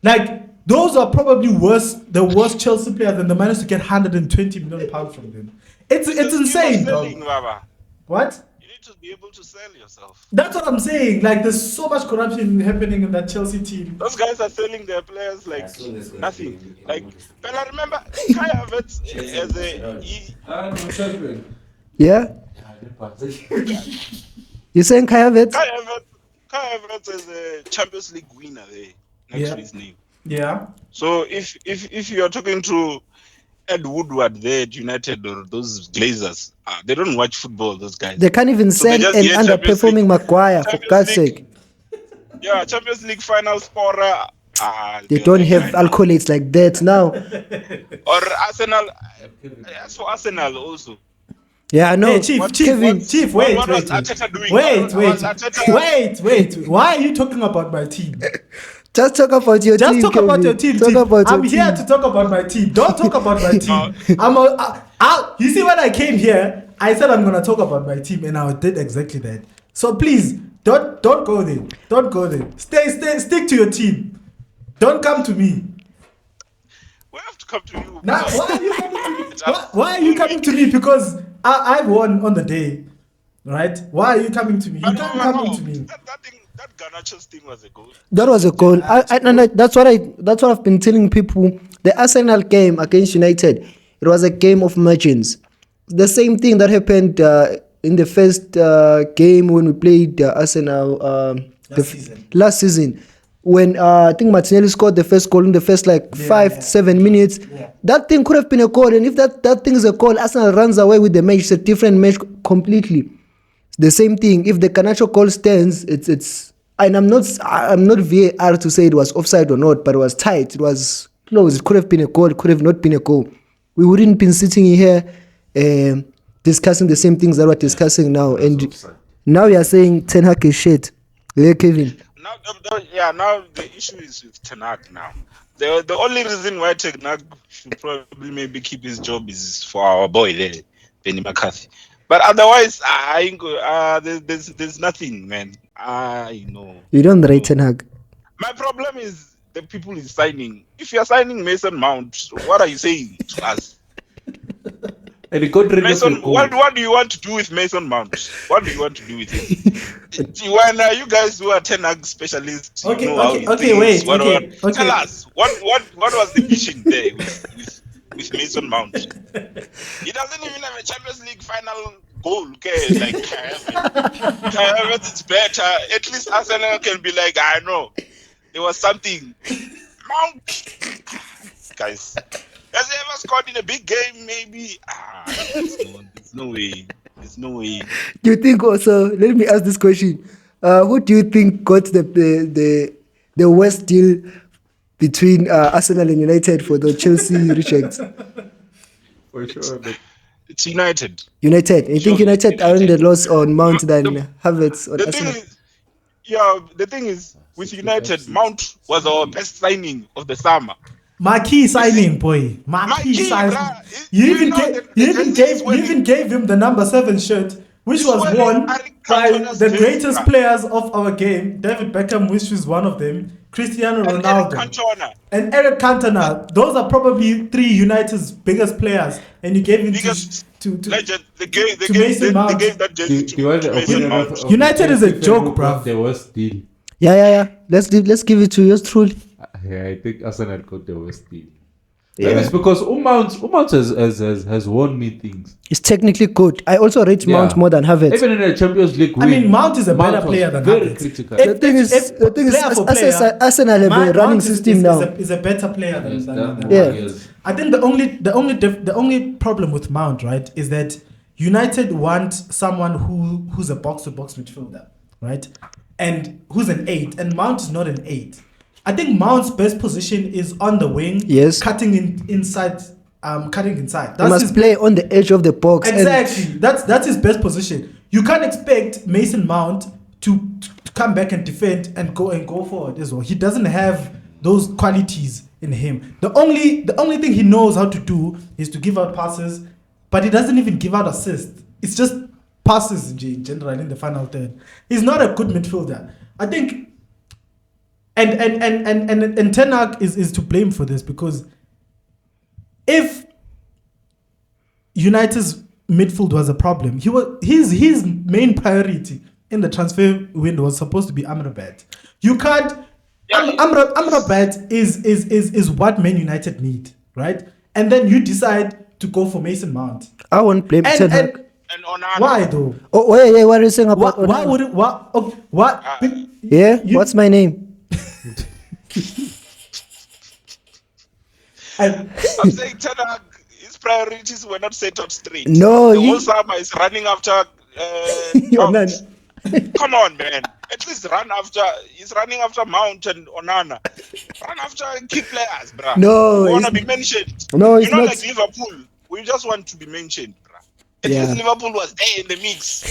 Speaker 1: Like those are probably the worst Chelsea players, and they managed to get 120 million pounds from them. It's insane,
Speaker 2: selling,
Speaker 1: bro.
Speaker 2: Baba.
Speaker 1: What?
Speaker 2: You need to be able to sell yourself.
Speaker 1: That's what I'm saying. Like, there's so much corruption happening in that Chelsea team.
Speaker 2: Those guys are selling their players like nothing. Like, but I remember Kai Havertz as
Speaker 3: Yeah? You saying Kai Havertz?
Speaker 2: Kai Havertz is a Champions League winner there next to his name.
Speaker 1: Yeah.
Speaker 2: So if you are talking to Ed Woodward there at United or those Glazers, they don't watch football, those guys.
Speaker 3: They can't even
Speaker 2: So they
Speaker 3: sell
Speaker 2: just
Speaker 3: an
Speaker 2: get Champions
Speaker 3: underperforming
Speaker 2: League-
Speaker 3: Maguire, for
Speaker 2: Champions
Speaker 3: God's
Speaker 2: League.
Speaker 3: sake.
Speaker 2: Yeah, Champions League final scorer.
Speaker 3: They don't have accolades like that now.
Speaker 2: Or Arsenal. As for Arsenal also.
Speaker 3: Yeah, I know.
Speaker 1: Hey, Chief,
Speaker 3: Kevin.
Speaker 1: wait.
Speaker 2: What was Aterta doing?
Speaker 1: Wait.
Speaker 2: Was Aterta-
Speaker 1: Wait. Why are you talking about my team?
Speaker 3: Just talk about your team.
Speaker 1: Just talk
Speaker 3: Kevin.
Speaker 1: about your team.
Speaker 3: Talk
Speaker 1: Chief.
Speaker 3: about
Speaker 1: I'm
Speaker 3: your
Speaker 1: here
Speaker 3: team.
Speaker 1: to talk about my team. Don't talk about my team. You see, when I came here, I said I'm gonna talk about my team, and I did exactly that. So please, don't go there. Don't go there. Stick to your team. Don't come to me.
Speaker 2: We have to come to you.
Speaker 1: Now, why are you coming to me? Why are you coming to me? Because I won on the day, right? Why are you coming to me? You can't come to me.
Speaker 2: That Garnacho's thing was a goal.
Speaker 3: That was a goal. That's what I've been telling people. The Arsenal game against United, it was a game of margins. The same thing that happened in the first game when we played Arsenal last season. When I think Martinelli scored the first goal in the first 5-7 minutes.
Speaker 1: Yeah.
Speaker 3: That thing could have been a goal, and if that thing is a goal, Arsenal runs away with the match. It's a different match completely. The same thing. If the Garnacho call stands, it's. And I'm not VAR to say it was offside or not, but it was tight. It was close. It could have been a goal. It could have not been a goal. We wouldn't been sitting here discussing the same things that we're discussing now. And now you are saying Ten Hag is shit. Yeah, Kevin.
Speaker 2: Now the issue is with Ten Hag now. The only reason why Ten Hag should probably maybe keep his job is for our boy there, Benny McCarthy. But otherwise, there's nothing, man. I know.
Speaker 3: You don't rate Ten Hag.
Speaker 2: My problem is the people he's signing. If you're signing Mason Mount, what are you saying to us?
Speaker 5: And he got rid of
Speaker 2: Mason,
Speaker 5: the goal.
Speaker 2: what do you want to do with Mason Mount? What do you want to do with him? When you guys who are Ten Hag specialists, you know how he thinks. Tell us what was the vision there with Mason Mount? He doesn't even have a Champions League final goal. Okay, like Harvetz is better. At least Arsenal can be like, I know there was something. Mount, guys. Has he ever scored in a big game? Maybe. There's no way. There's no way.
Speaker 3: Do you think also? Let me ask this question: who do you think got the worst deal between Arsenal and United for the Chelsea rejects?
Speaker 5: For sure, but
Speaker 2: It's United.
Speaker 3: United. You think United are in the loss on Mount than Harvetz on
Speaker 2: The
Speaker 3: Arsenal?
Speaker 2: thing is, with United, Mount was our best signing of the summer.
Speaker 1: Marquee signing, boy. Marquee signing.
Speaker 2: bruh.
Speaker 1: You
Speaker 2: You
Speaker 1: even
Speaker 2: know
Speaker 1: gave
Speaker 2: the guy is winning.
Speaker 1: gave him the number 7 shirt which
Speaker 2: This
Speaker 1: was
Speaker 2: one
Speaker 1: won
Speaker 2: Eric
Speaker 1: by
Speaker 2: Cantona's
Speaker 1: the
Speaker 2: jersey,
Speaker 1: greatest
Speaker 2: bruh.
Speaker 1: players of our game, David Beckham, which is one of them, Cristiano
Speaker 2: And Eric
Speaker 1: Ronaldo,
Speaker 2: Cantona,
Speaker 1: and Eric Cantona. Those are probably three United's biggest players, and you gave him
Speaker 2: biggest
Speaker 1: to
Speaker 2: legend. They gave
Speaker 1: Mason
Speaker 2: they
Speaker 1: Mount.
Speaker 2: gave that jersey
Speaker 5: Do you want
Speaker 2: to
Speaker 5: the
Speaker 2: Mason
Speaker 5: opinion
Speaker 2: Mount.
Speaker 5: of
Speaker 1: United is a
Speaker 5: Chelsea
Speaker 1: joke,
Speaker 5: fan who
Speaker 1: bruv.
Speaker 5: got the worst deal?
Speaker 3: Yeah. Let's give it to yours truly.
Speaker 5: Yeah, I think Arsenal got the worst deal.
Speaker 3: Yeah.
Speaker 5: It's because Mount has won me things.
Speaker 3: It's technically good. I also rate Mount more than Havertz.
Speaker 5: Even in the Champions League,
Speaker 1: I mean, Mount is a
Speaker 5: Mount
Speaker 1: better
Speaker 5: was
Speaker 1: player than
Speaker 5: very
Speaker 1: Havertz.
Speaker 5: critical.
Speaker 3: The thing is,
Speaker 1: player for player,
Speaker 3: Arsenal have a running
Speaker 1: Mount
Speaker 3: system now.
Speaker 1: is a better player than
Speaker 3: Yeah.
Speaker 1: Havertz. I think the only problem with Mount, right, is that United want someone who's a box-to-box midfielder, right, and who's an 8, and Mount is not an 8. I think Mount's best position is on the wing,
Speaker 3: Yes.
Speaker 1: cutting inside.
Speaker 3: He must play on the edge of the box.
Speaker 1: Exactly. That's his best position. You can't expect Mason Mount to come back and defend and go forward as well. He doesn't have those qualities in him. The only thing he knows how to do is to give out passes, but he doesn't even give out assists. It's just passes in general in the final third. He's not a good midfielder. I think and Ten Hag is to blame for this, because if United's midfield was a problem, his main priority in the transfer window was supposed to be Amrabat. You can't. Amrabat is what Man United need, right? And then you decide to go for Mason Mount.
Speaker 3: I won't blame Ten Hag.
Speaker 2: And Onana.
Speaker 1: Why though?
Speaker 3: Oh, yeah, what are you saying about
Speaker 1: Why
Speaker 3: Onana?
Speaker 1: would it? What?
Speaker 3: Yeah, what's my name?
Speaker 1: And
Speaker 2: I'm saying Ten Hag, his priorities were not set up straight.
Speaker 3: No,
Speaker 2: the whole summer is running after. Mount. Come on, man. At least he's running after Mount and Onana. Run after key players, bruh.
Speaker 3: No,
Speaker 2: We want to
Speaker 3: it's-
Speaker 2: be mentioned.
Speaker 3: No, it's
Speaker 2: You're not
Speaker 3: not.
Speaker 2: like Liverpool. We just want to be mentioned, bruh. At
Speaker 3: Yeah.
Speaker 2: least Liverpool was there in the mix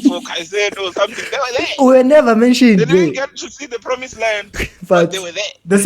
Speaker 2: for Caicedo or something. They were there.
Speaker 3: We were never mentioned.
Speaker 2: They didn't
Speaker 3: bro.
Speaker 2: get to see the promised land,
Speaker 3: But-
Speaker 2: but they were there.
Speaker 1: the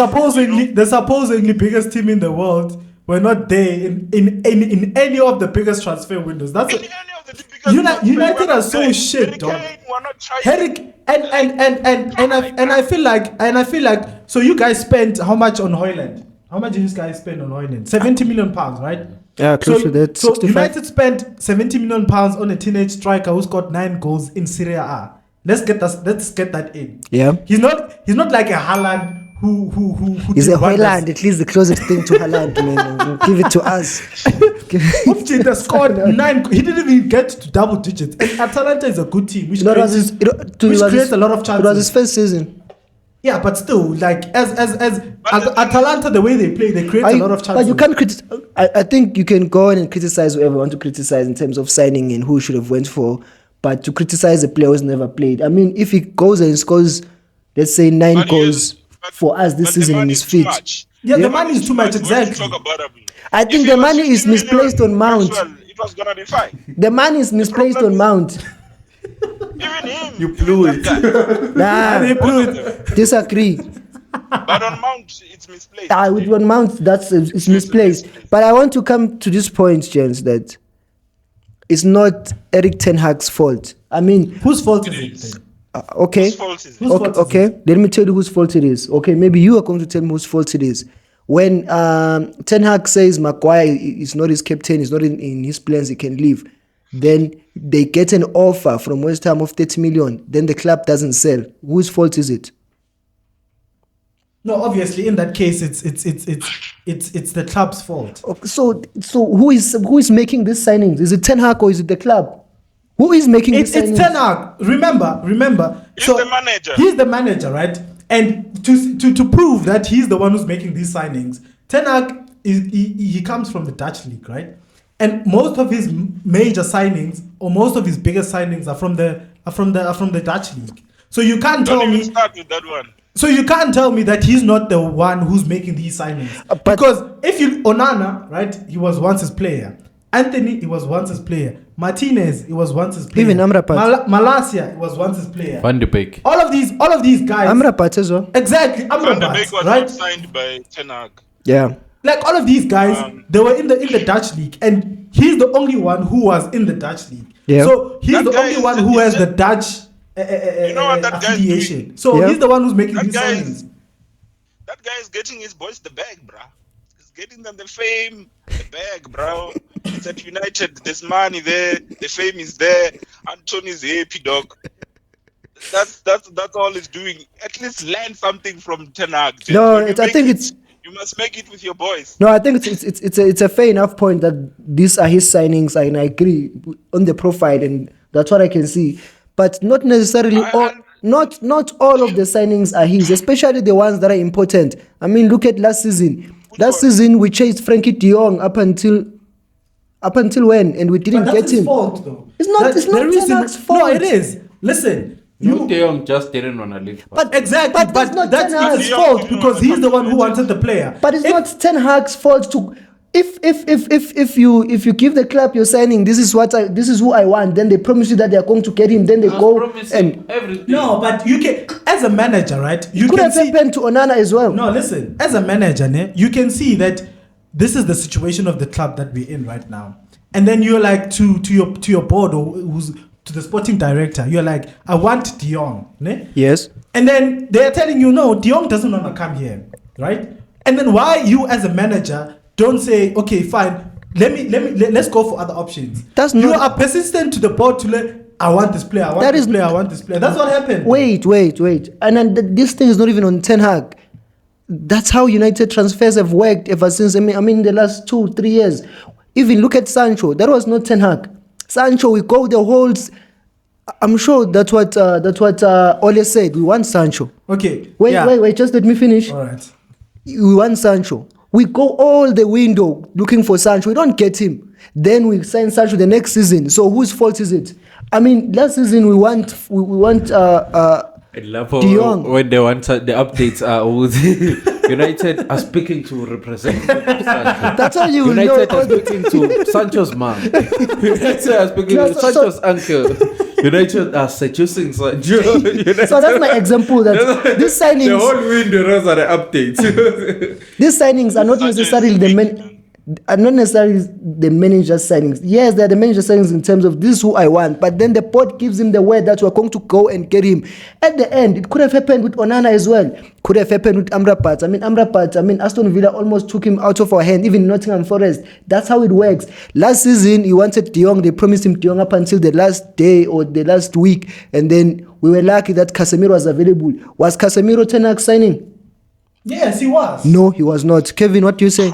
Speaker 1: supposedly biggest team in the world were not there in any of the biggest transfer windows. That's
Speaker 2: Any
Speaker 1: it.
Speaker 2: of the biggest
Speaker 1: United
Speaker 2: were
Speaker 1: are
Speaker 2: not
Speaker 1: so
Speaker 2: there.
Speaker 1: shit,
Speaker 2: Harry
Speaker 1: dog.
Speaker 2: Kane were not trying.
Speaker 1: Herrick and I feel like so you guys spent how much on Hoyland? How much did you guys spend on Hoyland? 70 million pounds, right?
Speaker 3: Yeah, close to that.
Speaker 1: So
Speaker 3: 65.
Speaker 1: United spent 70 million pounds on a teenage striker who scored 9 goals in Serie A. Let's get that in.
Speaker 3: Yeah.
Speaker 1: He's not like a Haaland who
Speaker 3: He's
Speaker 1: did
Speaker 3: a
Speaker 1: wonders.
Speaker 3: Hoyland, at least the closest thing to Haaland, man. Give it to us.
Speaker 1: They scored 9. He didn't even get to double digits. And Atalanta is a good team, which
Speaker 3: It was his-
Speaker 1: creates a lot of chances.
Speaker 3: It was his first season.
Speaker 1: Yeah, but still, like as Atalanta, the way they play, they create a lot of chances.
Speaker 3: But you can't criticize. I think you can go on and criticize whoever you want to criticize in terms of signing and who should have went for. But to criticize a player who's never played, I mean, if he goes and scores, let's say 9
Speaker 2: But
Speaker 3: goals
Speaker 2: but-
Speaker 3: for us this
Speaker 2: but the
Speaker 3: season in
Speaker 2: money
Speaker 3: his
Speaker 2: is too
Speaker 3: feet.
Speaker 2: much.
Speaker 1: Yeah,
Speaker 3: Yeah.
Speaker 1: the money is too much,
Speaker 2: When you
Speaker 1: exactly.
Speaker 2: talk about him.
Speaker 3: I
Speaker 2: If
Speaker 3: think
Speaker 2: it
Speaker 3: the
Speaker 2: was
Speaker 3: money is
Speaker 2: 50 million
Speaker 3: misplaced on Mount.
Speaker 2: as well, it was gonna be fine.
Speaker 3: The money is misplaced
Speaker 2: problem
Speaker 3: on
Speaker 2: is-
Speaker 3: Mount.
Speaker 2: Even him.
Speaker 5: You
Speaker 2: even
Speaker 5: blew
Speaker 2: that
Speaker 5: it.
Speaker 2: guy.
Speaker 3: Nah,
Speaker 2: Both of them.
Speaker 3: disagree.
Speaker 2: But on Mount, it's misplaced.
Speaker 3: With on Mount, it's misplaced. But I want to come to this point, James, that it's not Eric Ten Hag's fault. I mean,
Speaker 1: Whose fault is it? Then?
Speaker 3: okay.
Speaker 2: Whose fault is it?
Speaker 1: Whose fault is
Speaker 3: Okay, let me tell you whose fault it is. Okay, maybe you are going to tell me whose fault it is. When Ten Hag says Maguire is not his captain, is not in his plans, he can leave, then they get an offer from West Ham of 30 million, then the club doesn't sell. Whose fault is it?
Speaker 1: No, obviously, in that case, it's the club's fault.
Speaker 3: Okay, so who is making these signings? Is it Ten Hag or is it the club? Who is making
Speaker 1: It's
Speaker 3: these signings?
Speaker 1: Ten Hag. Remember.
Speaker 2: He's the manager.
Speaker 1: He's the manager, right? And to prove that he's the one who's making these signings, Ten Hag he comes from the Dutch league, right? And most of his major signings or most of his biggest signings are from the Dutch league. So you can't
Speaker 2: Don't
Speaker 1: tell
Speaker 2: even
Speaker 1: me.
Speaker 2: start with that one.
Speaker 1: So you can't tell me that he's not the one who's making these signings.
Speaker 3: But-
Speaker 1: Because if you Onana, right, he was once his player. Anthony, he was once his player. Martinez, he was once his player.
Speaker 3: Even Amrabat.
Speaker 1: Malacia, he was once his player.
Speaker 5: Van de Beek.
Speaker 1: All of these guys.
Speaker 3: Amrabat as well.
Speaker 1: Exactly,
Speaker 2: Van der
Speaker 1: Amrabat,
Speaker 2: Beek was
Speaker 1: right?
Speaker 2: not signed by Ten Hag.
Speaker 3: Yeah.
Speaker 1: Like all of these guys, they were in the Dutch league, and he's the only one who was in the Dutch league.
Speaker 3: Yeah.
Speaker 1: So he's
Speaker 2: That
Speaker 1: the
Speaker 2: guy
Speaker 1: only
Speaker 2: is-
Speaker 1: one who has
Speaker 2: is-
Speaker 1: the Dutch
Speaker 2: You know what that guy is
Speaker 1: affiliation. So
Speaker 3: Yeah.
Speaker 1: he's the one who's making
Speaker 2: That
Speaker 1: these
Speaker 2: guy
Speaker 1: signings.
Speaker 2: is that guy is getting his boys the bag, bruh. He's getting them the fame, the bag, bro. It's at United. There's money there. The fame is there. Anthony's happy, dog. That's all he's doing. At least learn something from Ten Hag. James.
Speaker 3: No,
Speaker 2: When you
Speaker 3: it's, I
Speaker 2: make
Speaker 3: think
Speaker 2: it,
Speaker 3: it's
Speaker 2: you must make it with your boys.
Speaker 3: no, I think it's a fair enough point that these are his signings, and I agree on the profile, and that's what I can see. But not necessarily all. Not all of the signings are his, especially the ones that are important. I mean, look at last season. Last season we chased Frankie De Jong up until when, and we didn't
Speaker 1: But
Speaker 3: get
Speaker 1: that's his
Speaker 3: him.
Speaker 1: fault, though.
Speaker 3: It's not. It's not Ten Hag's fault.
Speaker 1: No, it is. Listen,
Speaker 5: You De Jong just didn't want to leave.
Speaker 3: But
Speaker 1: exactly,
Speaker 3: But
Speaker 1: but
Speaker 3: that's not
Speaker 1: that's
Speaker 3: Ten Hag's
Speaker 1: his fault because he's the one who wanted the player.
Speaker 3: But it's
Speaker 1: If-
Speaker 3: not Ten Hag's fault to. If you give the club you're signing, this is who I want. Then they promise you that they are going to get him. Then they go and
Speaker 5: everything.
Speaker 1: No, but you can, as a manager, right? You
Speaker 3: could
Speaker 1: can
Speaker 3: have
Speaker 1: see.
Speaker 3: happened to Onana as well.
Speaker 1: No, listen. As a manager, ne, you can see that this is the situation of the club that we're in right now. And then you're like to your board or who's to the sporting director. You're like, I want De Jong, ne?
Speaker 3: Yes.
Speaker 1: And then they're telling you, no, De Jong doesn't want to come here, right? And then why you as a manager don't say, okay, fine, let's go for other options.
Speaker 3: That's
Speaker 1: you
Speaker 3: not-
Speaker 1: are persistent to the board to let. I want this player. I want
Speaker 3: That
Speaker 1: this
Speaker 3: is-
Speaker 1: player. I want this player. That's what happened.
Speaker 3: Wait. And then this thing is not even on Ten Hag. That's how United transfers have worked ever since. I mean, the last 2-3 years. Even look at Sancho. That was not Ten Hag. Sancho, we go the whole. I'm sure that's what Ole said. We want Sancho.
Speaker 1: Okay.
Speaker 3: Wait. Just let me finish.
Speaker 1: All right.
Speaker 3: We want Sancho. We go all the window looking for Sancho. We don't get him. Then we sign Sancho the next season. So whose fault is it? I mean, last season we want
Speaker 5: I love
Speaker 3: De Jong.
Speaker 5: when they want the updates are always United are speaking to representative of Sancho.
Speaker 3: that's how you will know.
Speaker 5: United are speaking to Sancho's mom. United are speaking
Speaker 3: No,
Speaker 5: to
Speaker 3: so-
Speaker 5: Sancho's uncle. United are seducing Sancho.
Speaker 3: So that's my example. That these
Speaker 5: The
Speaker 3: signings,
Speaker 5: whole window are the updates.
Speaker 3: these signings are not necessarily the manager's signings. Yes, they're the manager's signings in terms of this is who I want, but then the board gives him the word that we're going to go and get him. At the end, it could have happened with Onana as well. Could have happened with Amrabat. I mean, Aston Villa almost took him out of our hand, even Nottingham Forest. That's how it works. Last season, he wanted De Jong. They promised him De Jong up until the last day or the last week, and then we were lucky that Casemiro was available. Was Casemiro Ten Hag signing?
Speaker 1: Yes, he was.
Speaker 3: No, he was not. Kevin, what do you say?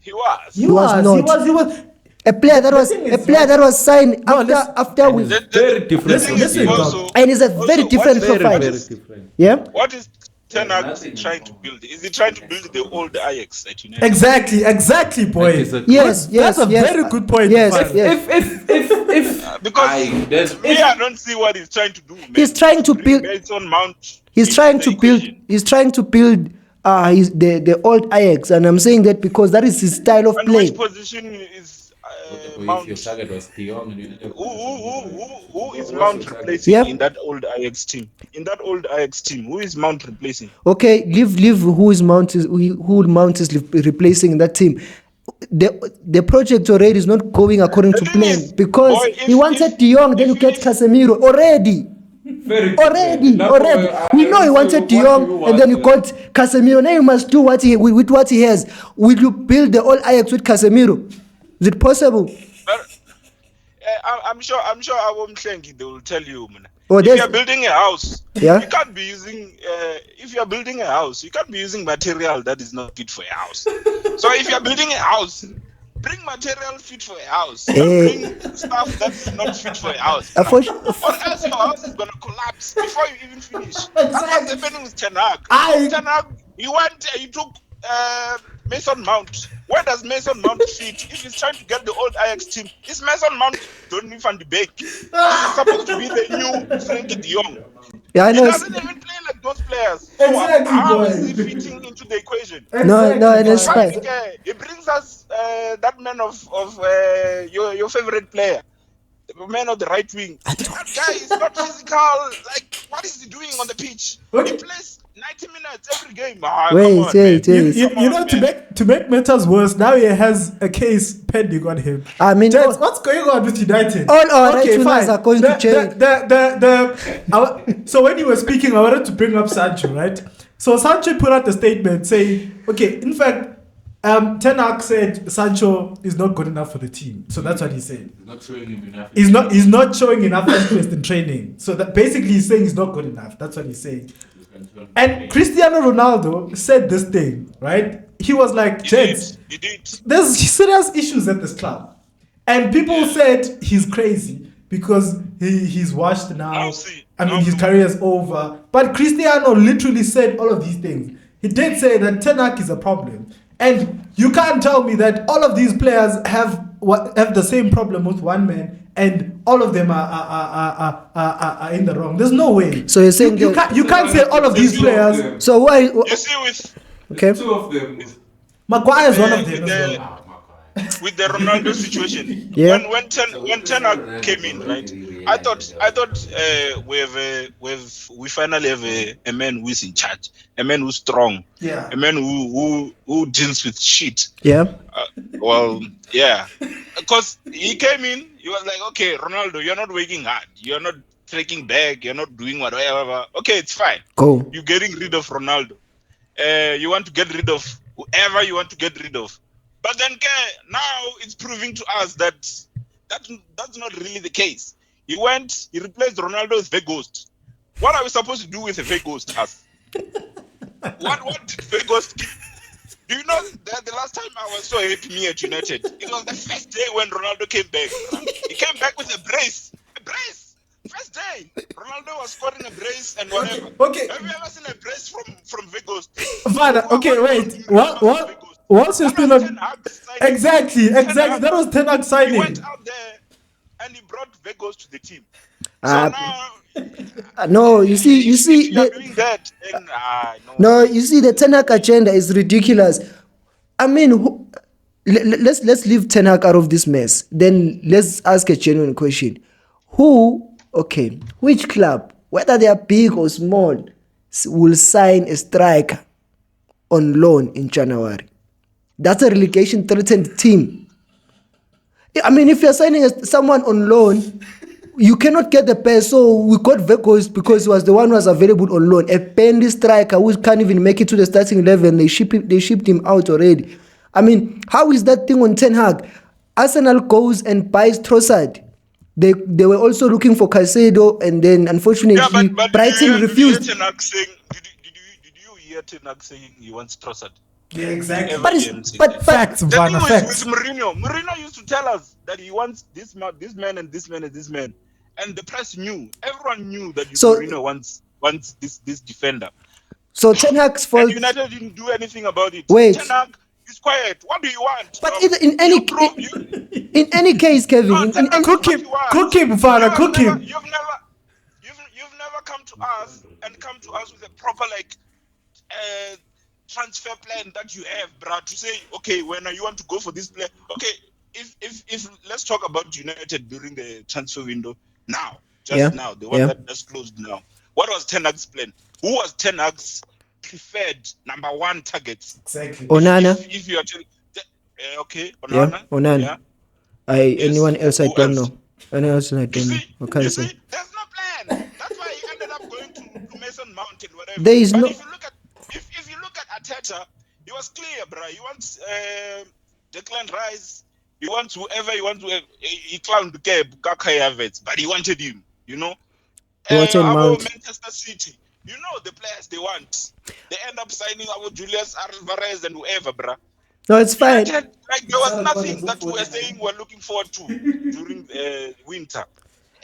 Speaker 2: He was.
Speaker 1: He
Speaker 3: was
Speaker 1: was.
Speaker 3: not.
Speaker 1: He was.
Speaker 3: A player that was
Speaker 1: thing is,
Speaker 3: that was signed after we
Speaker 5: Very different.
Speaker 1: Listen, listen,
Speaker 2: also,
Speaker 3: and it's a very
Speaker 2: also,
Speaker 3: different
Speaker 2: what is-
Speaker 3: profile.
Speaker 5: Very different.
Speaker 3: Yeah.
Speaker 2: What is Ten Hag
Speaker 5: nothing
Speaker 2: trying to build? Is he trying to build the old Ajax at United?
Speaker 1: Exactly, boy.
Speaker 5: That is a-
Speaker 3: Yes.
Speaker 1: That's a very good point.
Speaker 3: Yes.
Speaker 1: Ivan.
Speaker 3: Yes.
Speaker 2: Because me, I don't see what he's trying to do. Man.
Speaker 3: He's trying to
Speaker 2: Bring
Speaker 3: build.
Speaker 2: Mason Mount
Speaker 3: He's
Speaker 2: into
Speaker 3: trying
Speaker 2: the
Speaker 3: to build.
Speaker 2: equation.
Speaker 3: He's trying to build. The old Ajax, and I'm saying that because that is his style of
Speaker 2: And
Speaker 3: play.
Speaker 2: which position is
Speaker 5: If
Speaker 2: Mount?
Speaker 5: your target was De Jong and you
Speaker 2: Who is Mount replacing
Speaker 3: Yep.
Speaker 2: in that old Ajax team? In that old Ajax team, who is Mount replacing?
Speaker 3: Okay, leave who Mount is replacing that team. The project already is not going according to
Speaker 2: The thing
Speaker 3: plan
Speaker 2: is,
Speaker 3: because
Speaker 2: boy,
Speaker 3: he wanted
Speaker 2: if-
Speaker 3: De Jong, then you
Speaker 2: if
Speaker 3: get
Speaker 2: it-
Speaker 3: Casemiro already. Already. We know he wanted De Jong, and then you got Casemiro. Now you must do with what he has. Will you build the old Ajax with Casemiro? Is it possible?
Speaker 2: But, I'm sure I won't think they will tell you, man.
Speaker 3: Oh,
Speaker 2: If
Speaker 3: there's-
Speaker 2: you're building a house,
Speaker 3: Yeah.
Speaker 2: you can't be using. If you're building a house, you can't be using material that is not fit for a house. So if you're building a house, bring material fit for a house. Don't bring stuff that's not fit for a house. Or else your house is gonna collapse before you even finish. That's what's happening with Ten Hag. Ten Hag, he took Mason Mount. Where does Mason Mount fit? If he's trying to get the old Ajax team, is Mason Mount Donny van de Beek? He's supposed to be the new Frankie De Jong.
Speaker 3: Yeah, I
Speaker 2: He
Speaker 3: know.
Speaker 2: doesn't even play like those players.
Speaker 1: Exactly,
Speaker 2: How
Speaker 1: boy.
Speaker 2: is he fitting into the equation?
Speaker 3: No, and it's
Speaker 2: I
Speaker 3: fine.
Speaker 2: think he brings us that man of your favorite player, the man of the right wing. That guy is not physical. Like, what is he doing on the pitch?
Speaker 1: Okay.
Speaker 2: He plays 90 minutes every game. Ah,
Speaker 3: Wait,
Speaker 2: come on,
Speaker 3: wait,
Speaker 2: man.
Speaker 3: wait.
Speaker 1: You
Speaker 2: Come on,
Speaker 1: know,
Speaker 2: man.
Speaker 1: to make matters worse, now he has a case pending on him.
Speaker 3: I mean,
Speaker 1: Gents, what's going on with United?
Speaker 3: all our rightfulness are going to change.
Speaker 1: So when you were speaking, I wanted to bring up Sancho, right? So Sancho put out a statement saying, okay, in fact, Ten Hag said Sancho is not good enough for the team. So that's what he said.
Speaker 5: Not showing him enough.
Speaker 1: He's not showing enough interest in training. So that basically he's saying he's not good enough. That's what he's saying. And Cristiano Ronaldo said this thing, right? He was like, gents,
Speaker 2: He did.
Speaker 1: there's serious issues at this club. And people said he's crazy because he's washed now. His career is over. But Cristiano literally said all of these things. He did say that Ten Hag is a problem. And you can't tell me that all of these players have the same problem with one man and all of them are in the wrong. There's no way.
Speaker 3: So you're saying
Speaker 1: you can't say all of these players.
Speaker 3: So why?
Speaker 2: You see,
Speaker 3: Okay.
Speaker 5: Two of them.
Speaker 1: Maguire is one of them as well.
Speaker 2: with the Ronaldo situation,
Speaker 3: Yeah.
Speaker 2: when Ten Hag came in, right? I thought we finally have a man who is in charge, a man who's strong,
Speaker 1: Yeah.
Speaker 2: a man who deals with shit.
Speaker 3: Yeah.
Speaker 2: Because he came in, he was like, okay, Ronaldo, you're not working hard, you're not tracking back, you're not doing whatever. Okay, it's fine.
Speaker 3: Go.
Speaker 2: You're getting rid of Ronaldo. You want to get rid of whoever you want to get rid of. But then now it's proving to us that that's not really the case. He replaced Ronaldo with Vegost. What are we supposed to do with a Vegost? What did Vegost give? Do you know that the last time I was so happy me at United, it was the first day when Ronaldo came back. He came back with a brace. A brace! First day. Ronaldo was scoring a brace and whatever.
Speaker 1: Okay.
Speaker 2: Have you ever seen a brace from Vegost?
Speaker 1: Father, okay, wait. What? Once you're still on. Exactly. That was Ten Hag
Speaker 2: He
Speaker 1: signing.
Speaker 2: went out there and he brought Vegas to the team. So now,
Speaker 3: No, you see,
Speaker 2: if you're doing that, then
Speaker 3: no, you see, the Ten Hag agenda is ridiculous. I mean, let's leave Ten Hag out of this mess. Then let's ask a genuine question: which club, whether they are big or small, will sign a striker on loan in January? That's a relegation threatened team. I mean, if you're signing someone on loan, you cannot get the best. So we got Vegas because he was the one who was available on loan. A pendy striker who can't even make it to the starting 11. They shipped him out already. I mean, how is that thing on Ten Hag? Arsenal goes and buys Trossard. They were also looking for Caicedo, and then unfortunately Brighton refused.
Speaker 2: Did you hear Ten Hag saying he wants Trossard?
Speaker 1: Yeah, exactly.
Speaker 3: But
Speaker 1: Facts,
Speaker 2: The
Speaker 1: Vanna,
Speaker 2: thing
Speaker 1: facts.
Speaker 2: with Mourinho used to tell us that he wants this man and this man and this man, and the press knew. Everyone knew that Mourinho wants this defender.
Speaker 3: So Ten Hag's fault.
Speaker 2: And United didn't do anything about it.
Speaker 3: Wait.
Speaker 2: Ten Hag is quiet. What do you want?
Speaker 3: But in any case, Kevin,
Speaker 1: Cook him, Father, cook him.
Speaker 2: You've never come to us with a proper transfer plan that you have, bruh, to say, okay, when you want to go for this player, okay, if let's talk about United during the transfer window now, now, the one that just closed now. What was Ten Hag's plan? Who was Ten Hag's preferred number one targets?
Speaker 1: Exactly.
Speaker 3: Onana.
Speaker 2: If you actually, Onana.
Speaker 3: Yeah, Onana.
Speaker 2: Yeah.
Speaker 3: Anyone else I
Speaker 2: Who
Speaker 3: don't
Speaker 2: else?
Speaker 3: know. Anyone else I don't know. I can't say.
Speaker 2: There's no plan. That's why he ended up going to Mason Mount and whatever.
Speaker 3: There is no.
Speaker 2: If you look at Aterta, he was clear, bro. He wants Declan Rice. He wants whoever he wants. He clowned the Harvetz, but he wanted him. You know.
Speaker 3: He wanted Mount.
Speaker 2: Manchester City. You know the players they want. They end up signing our Julius Alvarez and whoever, bro.
Speaker 3: No, it's fine.
Speaker 2: There was nothing that we were saying we're looking forward to during winter.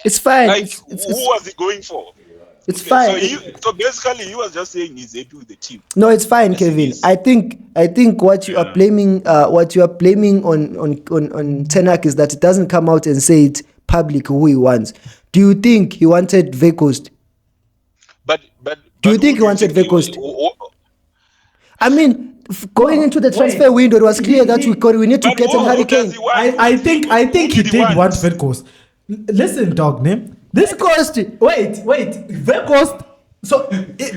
Speaker 3: It's fine.
Speaker 2: Who was he going for?
Speaker 3: It's fine.
Speaker 2: So basically, he was just saying he's happy with the team.
Speaker 3: No, it's fine, Kevin. I think what you are blaming, on Ten Hag is that it doesn't come out and say it public who he wants. Do you think he wanted Vegost?
Speaker 2: Do
Speaker 3: you think he wanted Vegost? I mean, going into the transfer window, it was clear that we need to get a Hurricane.
Speaker 1: I think he did want Vegost. Listen, dog name. This cost. Wait. Vegost So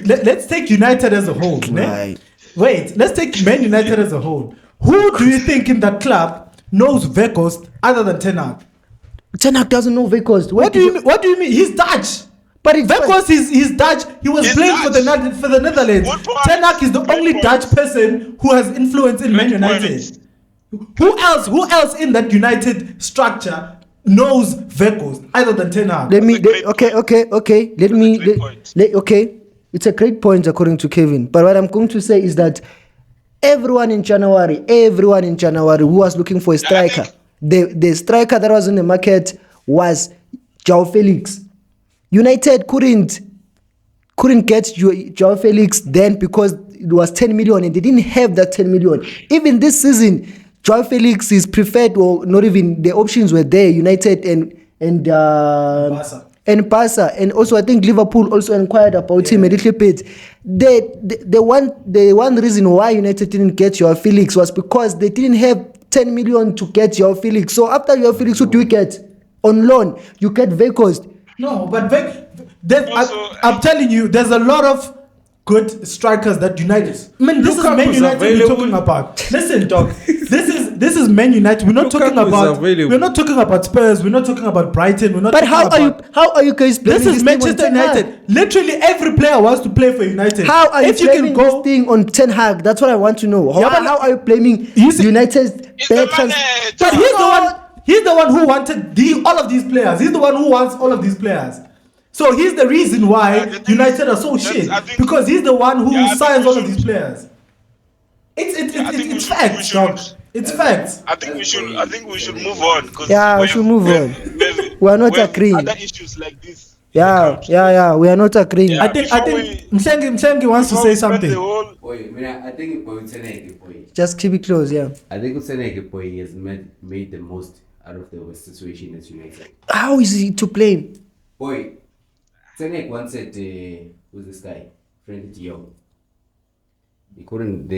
Speaker 1: let's take United as a whole. Ne?
Speaker 3: Right.
Speaker 1: Wait, let's take Man United as a whole. Who do you think in that club knows Weghorst other than Ten Hag?
Speaker 3: Ten Hag doesn't know Weghorst.
Speaker 1: What do you mean? What do you mean? He's Dutch.
Speaker 3: But it's
Speaker 1: Weghorst is Dutch. He was
Speaker 2: He's
Speaker 1: playing for the
Speaker 2: Dutch.
Speaker 1: for the Netherlands.
Speaker 2: Good point.
Speaker 1: Ten Hag is the
Speaker 2: Good
Speaker 1: only
Speaker 2: point.
Speaker 1: Dutch person who has influence in Man
Speaker 2: Good
Speaker 1: United.
Speaker 2: point.
Speaker 1: Who else in that United structure knows Weghorst other than Ten Hag?
Speaker 3: Let me.
Speaker 2: That's a great
Speaker 3: Okay. Let me.
Speaker 2: great point.
Speaker 3: Okay, it's a great point according to Kevin. But what I'm going to say is that everyone in January who was looking for a striker, the striker that was in the market was João Felix. United couldn't get João Felix then because it was 10 million and they didn't have that 10 million. Even this season, João Felix is preferred, or not even the options were there. United and Barca, and also I think Liverpool also inquired about him a little bit. The one reason why United didn't get João Felix was because they didn't have 10 million to get João Felix. So after João Felix, who do you get on loan? You get Weghorst.
Speaker 1: No, but I'm telling you, there's a lot of good strikers that United. I mean, this
Speaker 5: Lukaku
Speaker 1: is Man
Speaker 5: is
Speaker 1: United we're
Speaker 5: available.
Speaker 1: talking about. Listen, dog. This is Man United. We're not
Speaker 5: Lukaku
Speaker 1: talking
Speaker 5: is
Speaker 1: about.
Speaker 5: available.
Speaker 1: We're not talking about Spurs. We're not talking about Brighton. We're not.
Speaker 3: But
Speaker 1: talking
Speaker 3: how are you guys blaming
Speaker 1: This is
Speaker 3: thing on
Speaker 1: Manchester
Speaker 3: Ten Hag?
Speaker 1: United. Literally every player wants to play for United.
Speaker 3: How are you
Speaker 1: if you
Speaker 3: blaming
Speaker 1: can go?
Speaker 3: this thing on Ten Hag? That's what I want to know.
Speaker 1: Yeah, but
Speaker 3: how are you blaming
Speaker 1: You see-
Speaker 3: United's
Speaker 2: It's the
Speaker 3: bad
Speaker 2: money.
Speaker 1: But
Speaker 2: Just-
Speaker 1: he's the one. He's the one who wanted all of these players. He's the one who wants all of these players. So he's the reason why
Speaker 2: Yeah, the thing
Speaker 1: United are
Speaker 2: is,
Speaker 1: so
Speaker 2: that's-
Speaker 1: shit,
Speaker 2: I think-
Speaker 1: because he's the one who
Speaker 2: Yeah, I think
Speaker 1: signs
Speaker 2: we
Speaker 1: all of
Speaker 2: should-
Speaker 1: these players.
Speaker 2: I think we
Speaker 1: It's
Speaker 2: should-
Speaker 1: facts,
Speaker 2: we
Speaker 1: dog.
Speaker 2: should-
Speaker 1: It's facts.
Speaker 2: I think we should move on. 'Cause
Speaker 3: Yeah, we
Speaker 2: have-
Speaker 3: should move on.
Speaker 2: have-
Speaker 3: We are not
Speaker 2: have
Speaker 3: agreeing.
Speaker 2: Other issues like this.
Speaker 3: Yeah. We are not agreeing.
Speaker 2: Yeah.
Speaker 1: I think
Speaker 2: Before
Speaker 1: Mshefi wants to
Speaker 2: Before
Speaker 1: say
Speaker 2: we spend
Speaker 1: something.
Speaker 2: the whole-
Speaker 6: Boy, I think Ntseki, boy.
Speaker 3: Just keep it close. Yeah.
Speaker 6: I think Ntseki, boy, has made the most out of the situation at United.
Speaker 3: How is he to blame?
Speaker 6: Boy, Ntseki once said, who's this guy? Frankie de Jong. They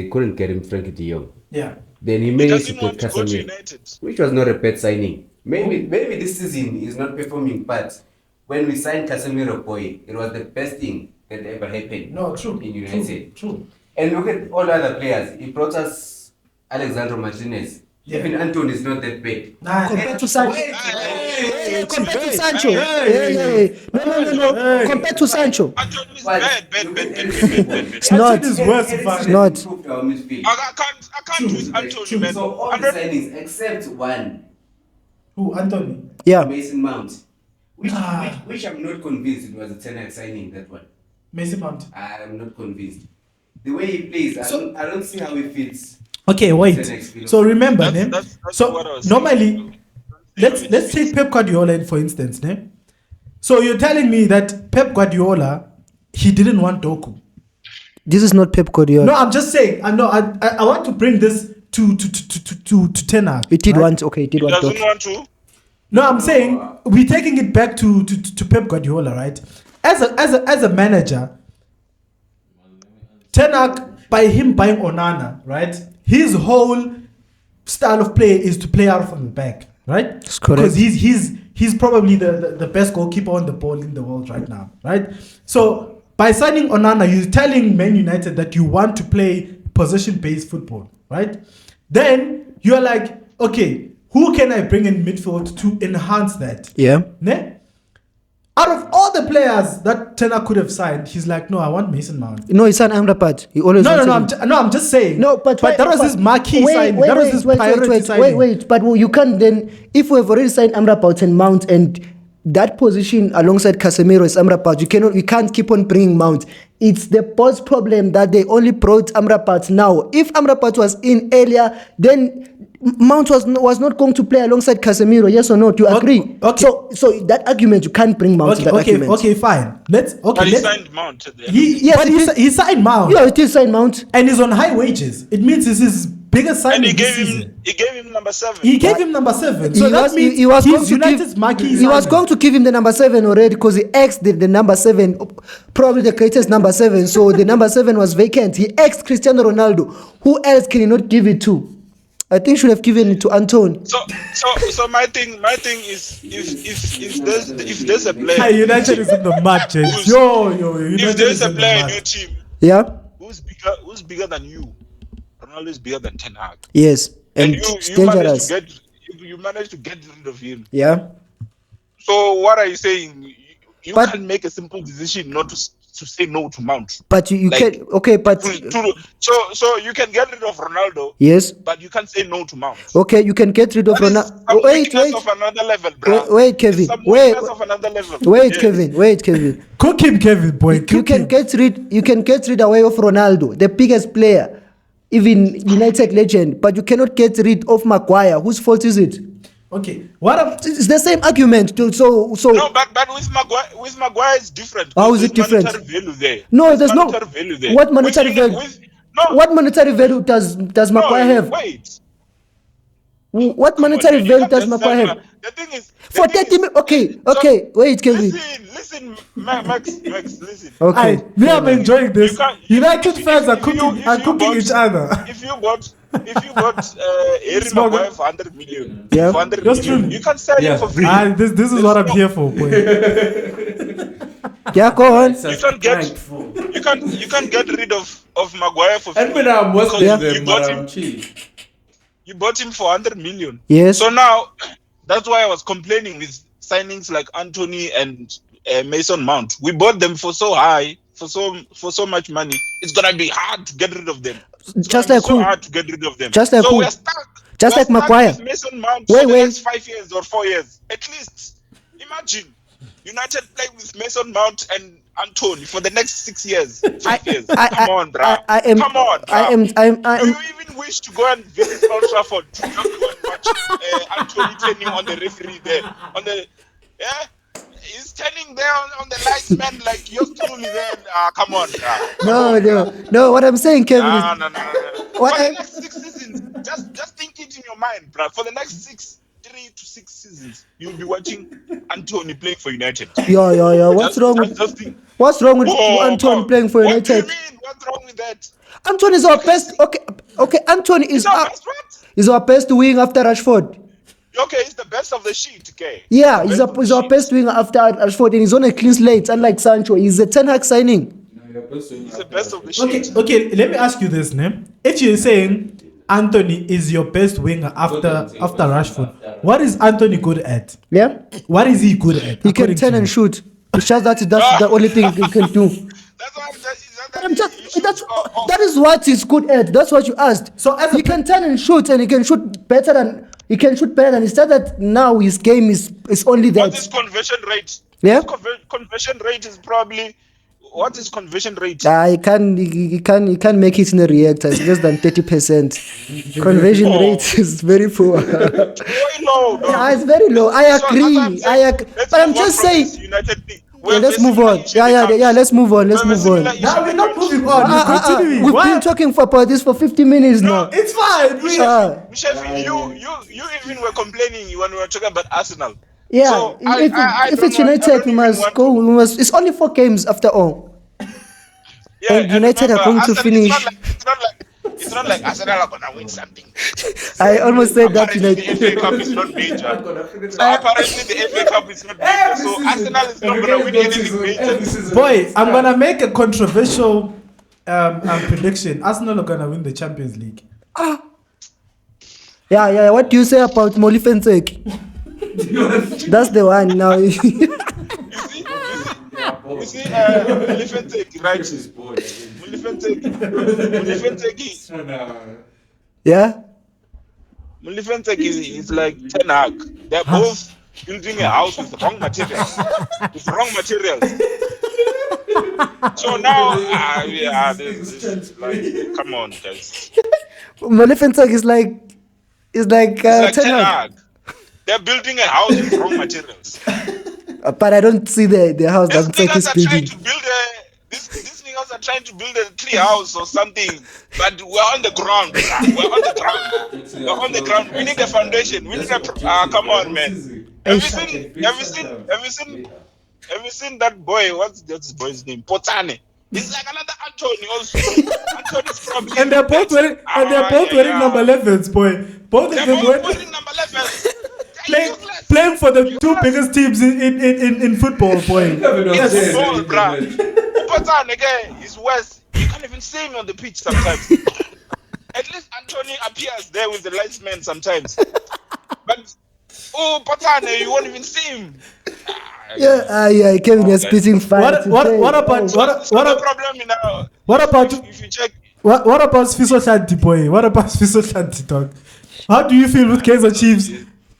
Speaker 6: couldn't get him, Frankie de Jong.
Speaker 1: Yeah.
Speaker 6: Then he
Speaker 2: He
Speaker 6: managed to
Speaker 2: doesn't
Speaker 6: get
Speaker 2: want to go to
Speaker 6: Casemiro,
Speaker 2: United.
Speaker 6: which was not a bad signing. Maybe this season is not performing, but when we signed Casemiro, boy, it was the best thing that ever happened.
Speaker 1: No, true.
Speaker 6: In United.
Speaker 1: True.
Speaker 6: And look at all the other players. He brought us Alexandro Martinez.
Speaker 1: Yeah.
Speaker 6: Even Anton is not that bad.
Speaker 1: Nah,
Speaker 3: Compared to Sancho. Compared to Sancho. No. Compared to Sancho.
Speaker 2: Anthony is
Speaker 6: But
Speaker 2: bad.
Speaker 6: look at everything.
Speaker 3: It's not.
Speaker 1: It's worse if I-
Speaker 3: It's not.
Speaker 6: Improved our midfield.
Speaker 2: I can't use Anthony, man.
Speaker 6: So all
Speaker 2: I'm
Speaker 6: the
Speaker 2: not-
Speaker 6: signings except one,
Speaker 1: Who, Anthony?
Speaker 3: Yeah.
Speaker 6: Mason Mount, which
Speaker 1: Ah.
Speaker 6: I'm not convinced it was a Ten Hag signing, that one.
Speaker 1: Mason Mount.
Speaker 6: I'm not convinced. The way he plays, I don't see how he fits.
Speaker 1: Okay, wait.
Speaker 6: Ten Hag's philosophy.
Speaker 1: So remember,
Speaker 2: That's-
Speaker 1: ne?
Speaker 2: that's what I
Speaker 1: So
Speaker 2: was saying.
Speaker 1: normally, let's take Pep Guardiola for instance, ne? So you're telling me that Pep Guardiola, he didn't want Doku.
Speaker 3: This is not Pep Guardiola.
Speaker 1: No, I'm just saying. I want to bring this to Ten Hag.
Speaker 3: It did
Speaker 1: right?
Speaker 3: want. Okay, it did
Speaker 2: He
Speaker 3: want.
Speaker 2: doesn't want to.
Speaker 1: No, I'm saying we're taking it back to Pep Guardiola, right? As a manager, Ten Hag, by him buying Onana, right? His whole style of play is to play out from the back, right?
Speaker 3: That's correct.
Speaker 1: Because he's probably the best goalkeeper on the ball in the world right now, right? So by signing Onana, you're telling Man United that you want to play possession-based football, right? Then you're like, okay, who can I bring in midfield to enhance that?
Speaker 3: Yeah.
Speaker 1: Ne? Out of all the players that Ten Hag could have signed, he's like, no, I want Mason Mount.
Speaker 3: No, it's an Amrabat. He always
Speaker 1: No,
Speaker 3: wanted him.
Speaker 1: I'm just saying.
Speaker 3: No, but
Speaker 1: that was his marquee signing. That was his priority signing.
Speaker 3: Wait. But you can't then, if we have already signed Amrabat and Mount, and that position alongside Casemiro is Amrabat, you can't keep on bringing Mount. It's the boss problem that they only brought Amrabat now. If Amrabat was in earlier, then Mount was not going to play alongside Casemiro. Yes or no? Do you agree?
Speaker 1: Okay.
Speaker 3: So that argument, you can't bring Mount to that argument.
Speaker 1: Okay, fine.
Speaker 2: But he signed Mount at the end.
Speaker 1: He signed Mount.
Speaker 3: Yeah, it is signed Mount.
Speaker 1: And he's on high wages. It means it's his biggest
Speaker 2: And
Speaker 1: signing
Speaker 2: he
Speaker 1: this
Speaker 2: gave
Speaker 1: season.
Speaker 2: him number 7.
Speaker 1: He gave him number 7. So
Speaker 3: he
Speaker 1: that
Speaker 3: was,
Speaker 1: means
Speaker 3: he was going
Speaker 1: he's
Speaker 3: to
Speaker 1: United's
Speaker 3: give,
Speaker 1: marquee
Speaker 3: he was
Speaker 1: signing.
Speaker 3: going to give him the number 7 already because he asked the number 7, probably the greatest number 7. So the number 7 was vacant. He asked Cristiano Ronaldo. Who else can he not give it to? I think should have given it to Anton.
Speaker 2: So my thing is if there's a player,
Speaker 1: Hey, United is in the mud, James. Yo, United
Speaker 2: if there's
Speaker 1: is
Speaker 2: a
Speaker 1: in the
Speaker 2: player in your
Speaker 1: mud.
Speaker 2: team
Speaker 3: Yeah.
Speaker 2: who's bigger than you, Ronaldo is bigger than Ten Hag,
Speaker 3: Yes. And
Speaker 2: you
Speaker 3: it's dangerous.
Speaker 2: you managed to get rid of him.
Speaker 3: Yeah.
Speaker 2: So what are you saying? You
Speaker 3: But-
Speaker 2: can't make a simple decision not to say no to Mount.
Speaker 3: But you
Speaker 2: Like,
Speaker 3: can. Okay, but.
Speaker 2: So you can get rid of Ronaldo,
Speaker 3: Yes.
Speaker 2: but you can't say no to Mount.
Speaker 3: Okay, you can get rid of
Speaker 2: That is
Speaker 3: Ronaldo.
Speaker 2: some
Speaker 3: Wait.
Speaker 2: weakness of another level, bro.
Speaker 3: Wait, Kevin.
Speaker 2: Some
Speaker 3: Wait.
Speaker 2: weakness of another level.
Speaker 3: Wait,
Speaker 2: Yes.
Speaker 3: Kevin.
Speaker 1: Cook him, Kevin, boy.
Speaker 3: You
Speaker 1: Cook
Speaker 3: can
Speaker 1: him.
Speaker 3: get rid away of Ronaldo, the biggest player, even United legend, but you cannot get rid of Maguire. Whose fault is it?
Speaker 1: Okay, what up?
Speaker 3: It's the same argument. So
Speaker 2: No, but with Maguire it's different.
Speaker 3: How is it
Speaker 2: There's
Speaker 3: different?
Speaker 2: monetary value there.
Speaker 3: no, there's no
Speaker 2: monetary value there.
Speaker 3: what monetary
Speaker 2: With-
Speaker 3: value.
Speaker 2: with- no,
Speaker 3: What monetary value does Maguire
Speaker 2: no,
Speaker 3: have?
Speaker 2: Wait.
Speaker 3: What
Speaker 2: Come on,
Speaker 3: monetary
Speaker 2: man, you
Speaker 3: value
Speaker 2: can't
Speaker 3: does
Speaker 2: just
Speaker 3: Maguire
Speaker 2: sell
Speaker 3: have?
Speaker 2: him. The thing is,
Speaker 3: For 30 minutes. Okay. Wait, Kevin.
Speaker 2: Listen, Max, listen.
Speaker 3: Okay.
Speaker 1: Aye, me, I'm enjoying this.
Speaker 2: You can't-
Speaker 1: United
Speaker 2: if-
Speaker 1: fans are
Speaker 2: if you-
Speaker 1: cooking
Speaker 2: if
Speaker 1: are
Speaker 2: you
Speaker 1: cooking
Speaker 2: bought-
Speaker 1: each other.
Speaker 2: If you bought Harry
Speaker 1: Small-
Speaker 2: Maguire for 100 million,
Speaker 3: Yeah.
Speaker 2: for 100
Speaker 1: Yours
Speaker 2: million,
Speaker 1: truly.
Speaker 2: you can sell
Speaker 5: Yeah.
Speaker 2: him for free.
Speaker 1: This is what I'm here for, boy.
Speaker 3: Yeah, go on.
Speaker 2: You can get rid of Maguire for free.
Speaker 5: And when I'm watching
Speaker 2: Because
Speaker 5: them,
Speaker 2: you bought
Speaker 5: but
Speaker 2: him.
Speaker 5: I'm chill.
Speaker 2: You bought him for 100 million.
Speaker 3: Yes.
Speaker 2: So now, that's why I was complaining with signings like Anthony and Mason Mount. We bought them for so high, for so much money. It's gonna be hard to get rid of them. It's
Speaker 3: Just
Speaker 2: gonna
Speaker 3: like
Speaker 2: be so
Speaker 3: who?
Speaker 2: hard to get rid of them.
Speaker 3: Just like
Speaker 2: so
Speaker 3: who?
Speaker 2: we're stuck.
Speaker 3: Just
Speaker 2: We're
Speaker 3: like
Speaker 2: stuck
Speaker 3: Maguire.
Speaker 2: with Mason Mount
Speaker 3: Wait,
Speaker 2: for the
Speaker 3: wait.
Speaker 2: next 5 years or 4 years, at least. Imagine United playing with Mason Mount and Anthony for the next 6 years, 5 years. Come on, bro. Come on, bro.
Speaker 3: I am.
Speaker 2: Do you even wish to go and visit Old Trafford to just go and watch Anthony turning on the referee there? He's turning there on the lights, man, like you're truly there. Come on, bro.
Speaker 3: No. What I'm saying, Kevin,
Speaker 2: No.
Speaker 3: is
Speaker 2: For
Speaker 3: What
Speaker 2: the
Speaker 3: I-
Speaker 2: next 6 seasons, just think it in your mind, bro. For the next 3 to 6 seasons, you'll be watching Anthony playing for United.
Speaker 3: Yo. What's wrong with Anton playing for
Speaker 2: What do you
Speaker 3: United?
Speaker 2: mean? What's wrong with that?
Speaker 3: Anton is our best. Okay. Anton is
Speaker 2: He's our best, what?
Speaker 3: is our best wing after Rashford.
Speaker 2: Okay, he's the best of the sheet, okay?
Speaker 3: Yeah,
Speaker 2: He's
Speaker 3: he's
Speaker 2: the best of
Speaker 3: he's
Speaker 2: the
Speaker 3: our
Speaker 2: sheet.
Speaker 3: best winger after Rashford, and he's on a clean slate. Unlike Sancho, he's a Ten Hag signing.
Speaker 2: He's the best of the
Speaker 1: Okay,
Speaker 2: sheet.
Speaker 1: okay. Let me ask you this, Name. If you're saying Anthony is your best winger after Rashford, what is Anthony good at?
Speaker 3: Yeah,
Speaker 1: What is he good at?
Speaker 3: he can
Speaker 1: according
Speaker 3: turn
Speaker 1: to
Speaker 3: and
Speaker 1: you?
Speaker 3: shoot. It's just that's the only thing he can do.
Speaker 2: That's why
Speaker 3: That is what he's good at. That's what you asked.
Speaker 1: So as a
Speaker 3: he can turn and shoot, and he can shoot better than It's just that now his game is only
Speaker 2: What is
Speaker 3: that.
Speaker 2: conversion rate?
Speaker 3: Yeah?
Speaker 2: His conversion rate is probably. What is conversion rate?
Speaker 3: He can't make it in the reactor. It's less than 30%. Conversion rate is very poor.
Speaker 2: Very low. No.
Speaker 3: Yeah, it's very low. I
Speaker 2: So,
Speaker 3: agree.
Speaker 2: that's what I'm saying. Let's
Speaker 3: But I'm
Speaker 2: move on
Speaker 3: just
Speaker 2: from
Speaker 3: saying.
Speaker 2: this United thing.
Speaker 3: Yeah, let's move on. Yeah. Let's move on. Let's move on.
Speaker 1: Now we're not moving on. We're continuing.
Speaker 3: We've been
Speaker 1: What?
Speaker 3: talking about this for 50 minutes now.
Speaker 1: It's fine.
Speaker 2: Mshefi, you even were complaining when we were talking about Arsenal.
Speaker 3: Yeah,
Speaker 2: So,
Speaker 3: if
Speaker 2: I
Speaker 3: it's
Speaker 2: don't want- I
Speaker 3: United,
Speaker 2: don't
Speaker 3: we
Speaker 2: even
Speaker 3: must
Speaker 2: want
Speaker 3: go.
Speaker 2: to-
Speaker 3: We must. It's only 4 games after all.
Speaker 2: Yeah,
Speaker 3: And United are going to
Speaker 2: Arsenal,
Speaker 3: finish.
Speaker 2: It's not like Arsenal are gonna win something.
Speaker 3: I almost said that
Speaker 2: Apparently the
Speaker 3: United.
Speaker 2: FA Cup is not major. So apparently the FA Cup is not major. So Arsenal is not gonna win anything major.
Speaker 1: Boy, I'm gonna make a controversial prediction. Arsenal are gonna win the Champions League.
Speaker 3: Yeah. What do you say about Ntseki? That's the one now.
Speaker 2: You see, Ntseki, right? Ntseki
Speaker 3: Yeah.
Speaker 2: is like Ten Hag. They're both building a house with wrong materials. So now, this like, come on, guys.
Speaker 3: Ntseki is like
Speaker 2: It's like
Speaker 3: Ten
Speaker 2: Ten
Speaker 3: Hag.
Speaker 2: Hag. They're building a house with wrong materials.
Speaker 3: But I don't see the house that
Speaker 2: These
Speaker 3: Ntseki
Speaker 2: niggas
Speaker 3: is
Speaker 2: are trying
Speaker 3: building.
Speaker 2: to build these niggas are trying to build a tree house or something, but we're on the ground. Bruh. We're on the ground. We need a foundation. We need a. Come on, man. Have you seen that boy? What's this boy's name? Potane. He's like another Anthony also. Anthony's probably.
Speaker 1: And they're both wearing
Speaker 2: yeah.
Speaker 1: number 11s, boy. Both of
Speaker 2: They're
Speaker 1: them
Speaker 2: both
Speaker 1: went
Speaker 2: wearing number 11.
Speaker 1: playing for the two biggest teams in football, boy.
Speaker 2: It's
Speaker 5: Yes.
Speaker 2: football, bruh. But again, he's worse. You can't even see him on the pitch sometimes. At least Anthony appears there with the linesman sometimes. But Patane, you won't even see him.
Speaker 3: Yeah, Kevin is spitting fire.
Speaker 1: What about
Speaker 2: the problem now?
Speaker 1: What about
Speaker 2: If you check,
Speaker 1: what about Fiso Shanti, boy? What about Fiso Shanti, dog? How do you feel with Kaizer Chiefs?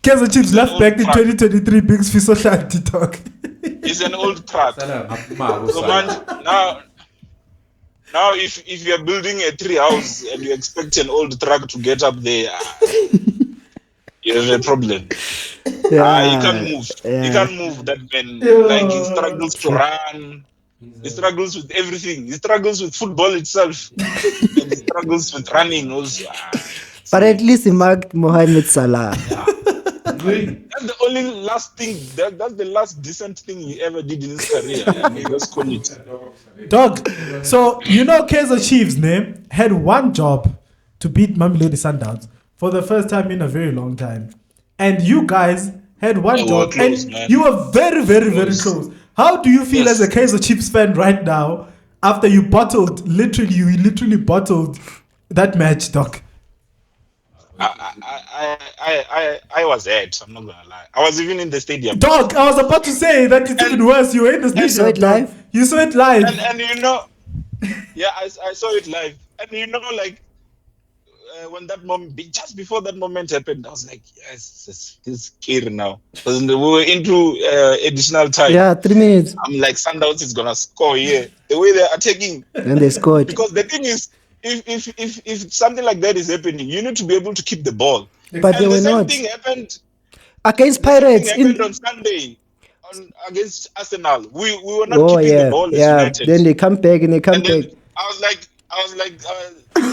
Speaker 1: Kaizer Chiefs left back in 2023 bigs Fiso Shanti, dog.
Speaker 2: it's an old truck. So man, now if you're building a tree house and you expect an old truck to get up there, you have a problem. He can't move. He can't move, that man. Like, he struggles to run. He struggles with everything. He struggles with football itself. And he struggles with running also.
Speaker 3: But at least he marked Mohamed Salah.
Speaker 2: That's the only last thing. That's the last decent thing he ever did in his career. I mean, let's call it.
Speaker 1: Dog. So Kaizer Chiefs name had one job to beat Mamelodi Sundowns for the first time in a very long time, and you guys had one job,
Speaker 2: close,
Speaker 1: and
Speaker 2: man.
Speaker 1: you were very, very, very close. How do you feel as a Kaizer Chiefs fan right now after you literally bottled that match, dog?
Speaker 2: I was hurt. I'm not gonna lie. I was even in the stadium.
Speaker 1: Dog, I was about to say that it's even worse. You were in the stadium.
Speaker 3: You saw it live?
Speaker 1: You saw it live.
Speaker 2: And yeah, I saw it live. And like, when that moment, just before that moment happened, I was like, yes, this is clear now. Because we were into additional time.
Speaker 3: Yeah, 3 minutes.
Speaker 2: I'm like, Sundowns is gonna score here. The way they're attacking.
Speaker 3: And they scored.
Speaker 2: Because the thing is, if something like that is happening, you need to be able to keep the ball.
Speaker 3: But
Speaker 2: And
Speaker 3: they were
Speaker 2: the same
Speaker 3: not.
Speaker 2: thing happened.
Speaker 3: Against
Speaker 2: The same
Speaker 3: Pirates.
Speaker 2: thing happened on Sunday against Arsenal. We were not keeping the ball as United.
Speaker 3: Then they come back and they come
Speaker 2: And then
Speaker 3: back.
Speaker 2: I was like,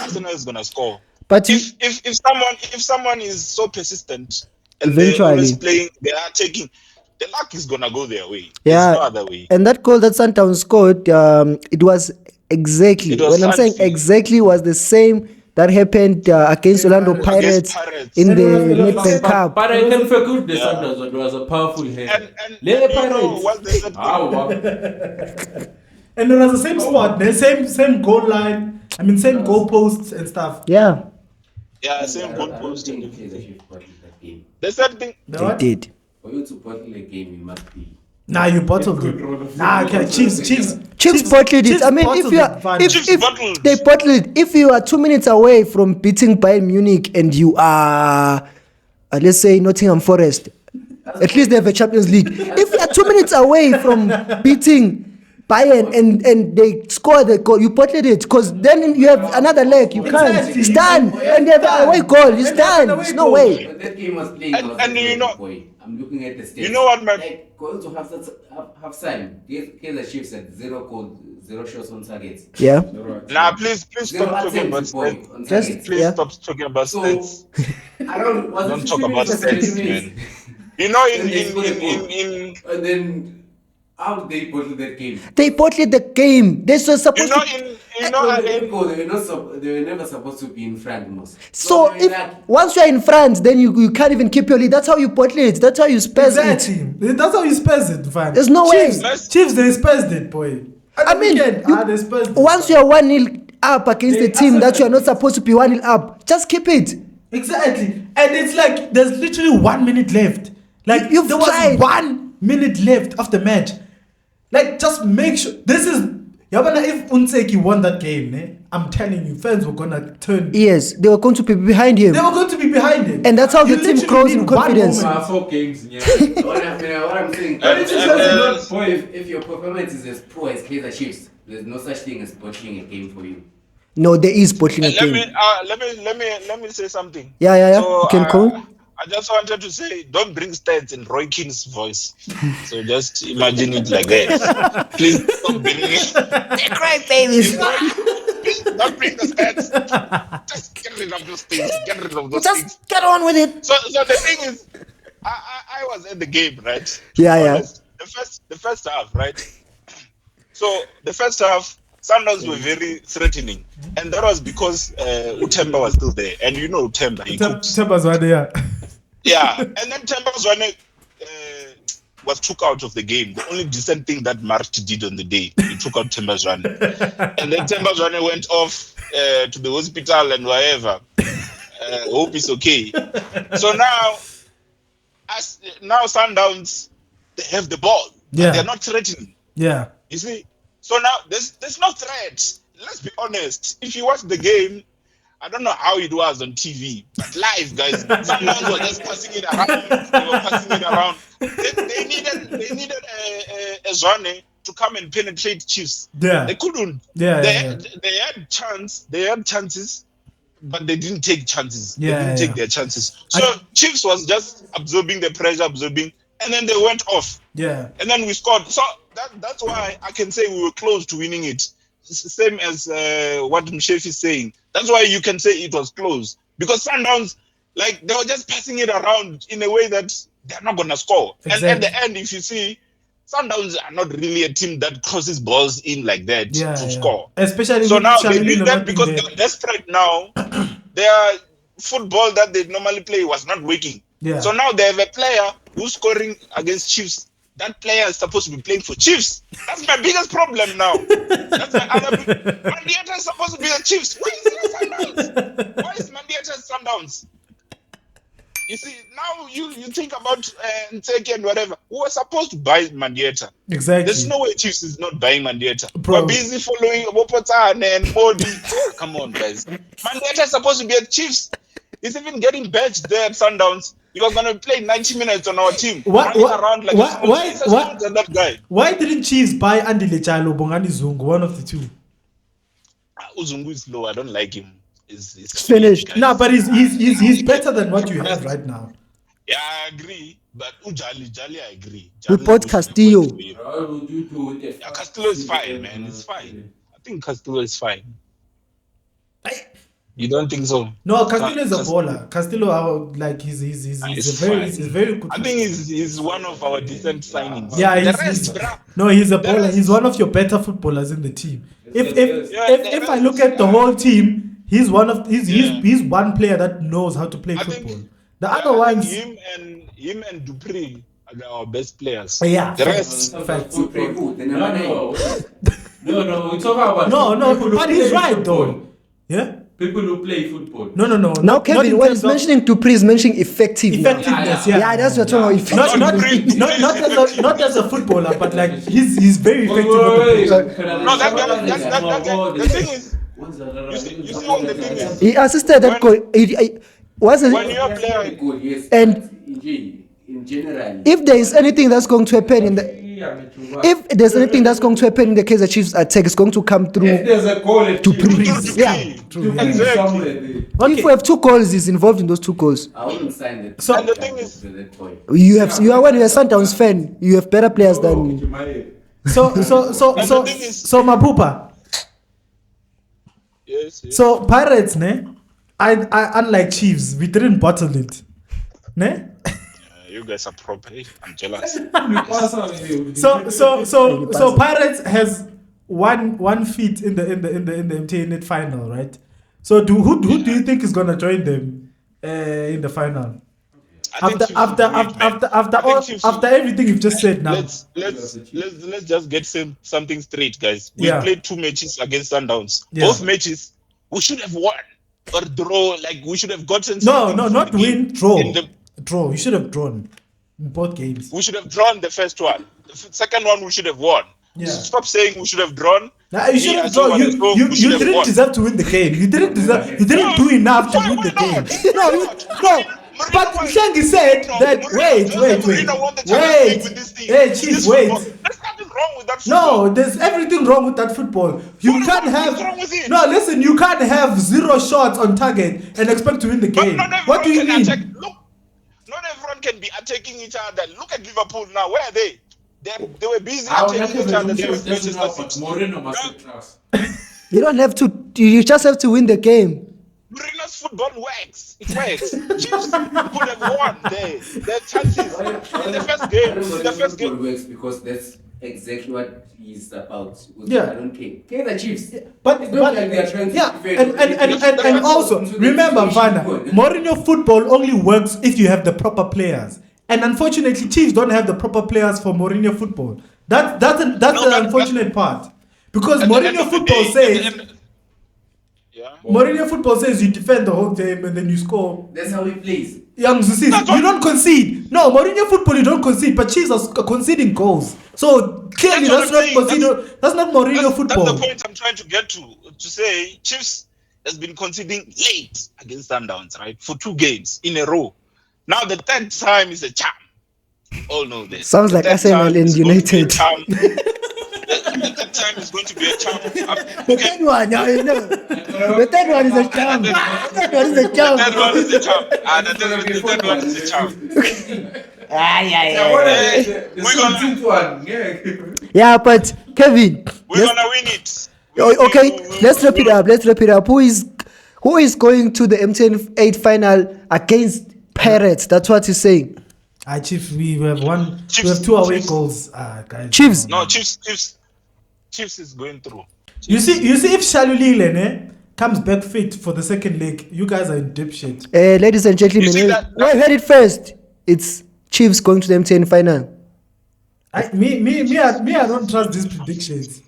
Speaker 2: Arsenal is gonna score.
Speaker 3: But
Speaker 2: If someone is so persistent and
Speaker 3: Eventually.
Speaker 2: they're always playing, they are taking, the luck is gonna go their way.
Speaker 3: Yeah.
Speaker 2: There's no other way.
Speaker 3: And that goal that Sundowns scored, it was exactly,
Speaker 2: It was
Speaker 3: when I'm saying
Speaker 2: fancy.
Speaker 3: exactly, was the same that happened against Orlando Pirates
Speaker 2: Pirates.
Speaker 3: in the
Speaker 1: It was
Speaker 3: Nedbank Cup.
Speaker 5: But I can forget the Sundowns, but it was a powerful head.
Speaker 2: And
Speaker 5: Lay
Speaker 2: you know
Speaker 5: Pirates.
Speaker 2: what they said?
Speaker 1: And it was the same spot, the same goal line. I mean, same goal posts and stuff.
Speaker 3: Yeah,
Speaker 2: Yeah, same goal post.
Speaker 6: Kaizer Chiefs bottled that game.
Speaker 2: The same thing.
Speaker 3: they did.
Speaker 6: For you to bottle a game, you must be.
Speaker 1: Nah, you bottled it. Nah, okay, Chiefs.
Speaker 3: Chiefs bottled it. I mean,
Speaker 1: bottled
Speaker 3: if you are,
Speaker 1: it, fine.
Speaker 3: if
Speaker 2: bottled.
Speaker 3: they bottled it, if you are 2 minutes away from beating Bayern Munich and you are, let's say Nottingham Forest, at least they have a Champions League. If you are 2 minutes away from beating Bayern and they score the goal, you bottled it, because then you have another leg. You can't
Speaker 1: Exactly.
Speaker 3: stand, and they have an away goal. You stand. There's no way.
Speaker 6: But that game was playing.
Speaker 2: And-
Speaker 6: I was
Speaker 2: and
Speaker 6: like,
Speaker 2: you know-
Speaker 6: boy, I'm looking at the stats.
Speaker 2: You know what, man?
Speaker 6: Like, going to half time, Kaizer Chiefs had 0 goals, 0 shots on targets.
Speaker 3: Yeah.
Speaker 2: Nah, please
Speaker 6: Zero
Speaker 2: stop talking about
Speaker 6: attempts, boy,
Speaker 2: stats.
Speaker 6: on
Speaker 3: Just-
Speaker 6: targets.
Speaker 2: Please
Speaker 3: Yeah.
Speaker 2: stop talking about
Speaker 6: So,
Speaker 2: stats.
Speaker 6: around, was it
Speaker 2: Don't
Speaker 6: 50
Speaker 2: talk about
Speaker 6: minutes or 70
Speaker 2: stats,
Speaker 6: minutes?
Speaker 2: man. You know,
Speaker 6: And they scored a goal.
Speaker 2: in
Speaker 6: And then, how did they bottle that game?
Speaker 3: They bottled the game. They were supposed to.
Speaker 6: When they go, they were never supposed to be in front, most.
Speaker 3: So
Speaker 6: they were
Speaker 3: if
Speaker 6: lucky.
Speaker 3: once you're in France, then you can't even keep your lead. That's how you bottle it. That's how you spaz it.
Speaker 1: Exactly. That's how you spaz it, fam.
Speaker 3: There's no way.
Speaker 1: Chiefs, they spazed it, spazed it.
Speaker 3: I mean,
Speaker 1: they spazed it.
Speaker 3: Once you're 1-0 up against a team that you're not supposed to be 1-0 up, just keep it.
Speaker 1: Exactly. And it's like there's literally 1 minute left. Like
Speaker 3: You've
Speaker 1: there was
Speaker 3: tried.
Speaker 1: 1 minute left of the match. Like just make sure this is Yabana, if Ntseki won that game, I'm telling you, fans were gonna turn.
Speaker 3: Yes, they were going to be behind him.
Speaker 1: They were going to be behind him.
Speaker 3: And that's how
Speaker 1: You
Speaker 3: the team
Speaker 1: literally
Speaker 3: grows in
Speaker 1: need one
Speaker 3: confidence.
Speaker 1: moment.
Speaker 5: 4 games, yeah.
Speaker 6: What I'm saying, if your performance is as poor as Kaizer Chiefs, there's no such thing as bottling a game for you.
Speaker 3: No, there is bottling a
Speaker 2: let
Speaker 3: game.
Speaker 2: me say something.
Speaker 3: Yeah.
Speaker 2: So,
Speaker 3: You can call.
Speaker 2: I just wanted to say, don't bring stats in Roy Keane's voice. So just imagine it like that. Please don't bring it.
Speaker 3: They cry babies.
Speaker 2: Don't bring the stats. Just get rid of those things. Get rid of those things.
Speaker 3: Just get on with it.
Speaker 2: So the thing is, I was at the game, right?
Speaker 3: Yeah.
Speaker 2: The first half, right? So the first half, Sundowns were very threatening, and that was because Utemba was still there, and you know Utemba, he cooks.
Speaker 1: Temba's one there.
Speaker 2: Yeah, and then Temba's one was took out of the game. The only decent thing that MATCHDAY did on the day, he took out Temba's one, and then Temba's one went off to the hospital and whatever. Hope it's okay. So now Sundowns, they have the ball.
Speaker 1: Yeah.
Speaker 2: They're not threatening.
Speaker 1: Yeah.
Speaker 2: You see? So now there's no threat. Let's be honest. If you watch the game, I don't know how it was on TV, but live, guys, Sundowns were just passing it around. They were passing it around. They needed a Zwane to come and penetrate Chiefs.
Speaker 1: Yeah.
Speaker 2: They couldn't.
Speaker 1: Yeah.
Speaker 2: They had chances, but they didn't take chances.
Speaker 1: Yeah,
Speaker 2: They didn't take their chances. So Chiefs was just absorbing the pressure, and then they went off.
Speaker 1: Yeah.
Speaker 2: And then we scored. So that's why I can say we were close to winning it. Same as what Mshefi is saying. That's why you can say it was close. Because Sundowns, like, they were just passing it around in a way that they're not going to score.
Speaker 1: Exactly.
Speaker 2: And at the end, if you see, Sundowns are not really a team that crosses balls in like that to score.
Speaker 1: Especially
Speaker 2: so
Speaker 1: with
Speaker 2: now they did
Speaker 1: Shalini
Speaker 2: that
Speaker 1: not
Speaker 2: because
Speaker 1: being
Speaker 2: they're desperate now. Their football that they normally play was not working.
Speaker 1: Yeah.
Speaker 2: So now they have a player who's scoring against Chiefs. That player is supposed to be playing for Chiefs. That's my biggest problem now. That's my other Mandieta is supposed to be the Chiefs. Why is it Sundowns? Why is Mandieta Sundowns? You see, now you think about Ntseki and whatever. We were supposed to buy Mandieta.
Speaker 1: Exactly.
Speaker 2: There's no way Chiefs is not buying Mandieta.
Speaker 1: Bro.
Speaker 2: We're busy following Wopotane and Modi. Come on, guys. Mandieta is supposed to be at Chiefs. He's even getting benched there at Sundowns. He was going to play 90 minutes on our team. Running around like that guy.
Speaker 1: Why didn't Chiefs buy Andile Chalo, Bongani Zungu, one of the two?
Speaker 2: Uzungu is low. I don't like him. He's
Speaker 3: finished.
Speaker 1: No, but he's better than what you have right now.
Speaker 2: Yeah, I agree. But Jali, I agree.
Speaker 3: We bought Castillo.
Speaker 2: Yeah, Castillo is fine, man. It's fine. I think Castillo is fine. You don't think so?
Speaker 1: No, Castillo is a baller. Castillo, like he's very good.
Speaker 2: I think he's one of our decent signings.
Speaker 1: Yeah, he's a baller. He's one of your better footballers in the team. If I look at the whole team, he's one player that knows how to play football. The other ones,
Speaker 2: him and Dupree are our best players.
Speaker 1: Yeah,
Speaker 2: the rest.
Speaker 1: Facts.
Speaker 5: No, we talk about
Speaker 1: no, but he's right though. Yeah.
Speaker 5: People who play football.
Speaker 1: No.
Speaker 3: Now, Kevin, when he's mentioning Dupree, he's mentioning effectiveness. Yeah, that's what we're talking about.
Speaker 1: Not as a footballer, but like he's very effective.
Speaker 2: No, the thing is, you see what the thing is.
Speaker 3: He assisted that goal.
Speaker 2: When you're a player,
Speaker 3: and
Speaker 6: in general,
Speaker 3: if there is anything that's going to happen in the case the Chiefs attack, it's going to come through.
Speaker 5: If there's a goal at
Speaker 3: Dupree. Yeah.
Speaker 2: Exactly.
Speaker 3: If we have 2 goals, he's involved in those 2 goals.
Speaker 6: I wouldn't sign that.
Speaker 1: So
Speaker 2: and the thing is,
Speaker 3: You are when you're a Sundowns fan, you have better players than.
Speaker 1: So Mapupa.
Speaker 2: yes.
Speaker 1: So Pirates, ne? I unlike Chiefs, we didn't bottle it, ne?
Speaker 2: You guys are proper. I'm jealous.
Speaker 1: So Pirates has one feet in the MTN final, right? So who do you think is gonna join them in the final? After everything you've just said now.
Speaker 2: Let's just get something straight, guys. We
Speaker 1: Yeah.
Speaker 2: played 2 matches against Sundowns.
Speaker 1: Yeah.
Speaker 2: Both matches we should have won or draw. Like we should have gotten.
Speaker 1: No, not win, draw.
Speaker 2: In the-
Speaker 1: Draw. You should have drawn in both games.
Speaker 2: We should have drawn the first one. The second one we should have won.
Speaker 1: Yeah.
Speaker 2: Stop saying we should have drawn.
Speaker 1: Nah, you should have drawn. You didn't deserve to win the game. You didn't do enough to win the game. No. But Shangi said that. Wait. Hey, Chief, wait.
Speaker 2: There's nothing wrong with that football.
Speaker 1: No, there's everything wrong with that football. You can't have.
Speaker 2: What's wrong with it?
Speaker 1: No, listen. You can't have 0 shots on target and expect to win the game. What do you mean?
Speaker 2: Look, not everyone can be attacking each other. Look at Liverpool now. Where are they? They were busy attacking each other. They were
Speaker 5: Moreno must have trust.
Speaker 3: You don't have to. You just have to win the game.
Speaker 2: Mourinho's football works. It works. Chiefs could have won their chances in the first game.
Speaker 6: Football works because that's exactly what he's about.
Speaker 1: Yeah.
Speaker 6: I don't care. Care the Chiefs.
Speaker 1: But
Speaker 6: It's not like they are trying to
Speaker 1: yeah,
Speaker 6: defend.
Speaker 1: and also remember, Vanna, Mourinho football only works if you have the proper players. And unfortunately, Chiefs don't have the proper players for Mourinho football. That's the unfortunate part. Because Mourinho football says Mourinho football says you defend the whole game and then you score.
Speaker 6: That's how he plays.
Speaker 1: Young Zusis, you don't concede. No, Mourinho football you don't concede, but Chiefs are conceding goals. So clearly that's not Mourinho football.
Speaker 2: That's the point I'm trying to get to say Chiefs has been conceding late against Sundowns, right? For 2 games in a row. Now the third time is a charm. All know this.
Speaker 3: Sounds like Arsenal and United.
Speaker 2: The third time is going to be a charm.
Speaker 3: The third one, no, no. The third one is a charm. The third one is a charm.
Speaker 2: The third one is a charm. The third one is a charm.
Speaker 3: Yeah, but Kevin,
Speaker 2: we're gonna win it.
Speaker 3: Okay, let's wrap it up. Who is going to the MTN8 final against Pirates? That's what he's saying.
Speaker 1: Chiefs, we have 2 away goals. Guys.
Speaker 3: Chiefs.
Speaker 2: No, Chiefs is going through.
Speaker 1: You see, if Shalulile comes back fit for the second leg, you guys are in deep shit.
Speaker 3: Ladies and gentlemen, we heard it first. It's Chiefs going to the MTN final.
Speaker 1: I don't trust these predictions.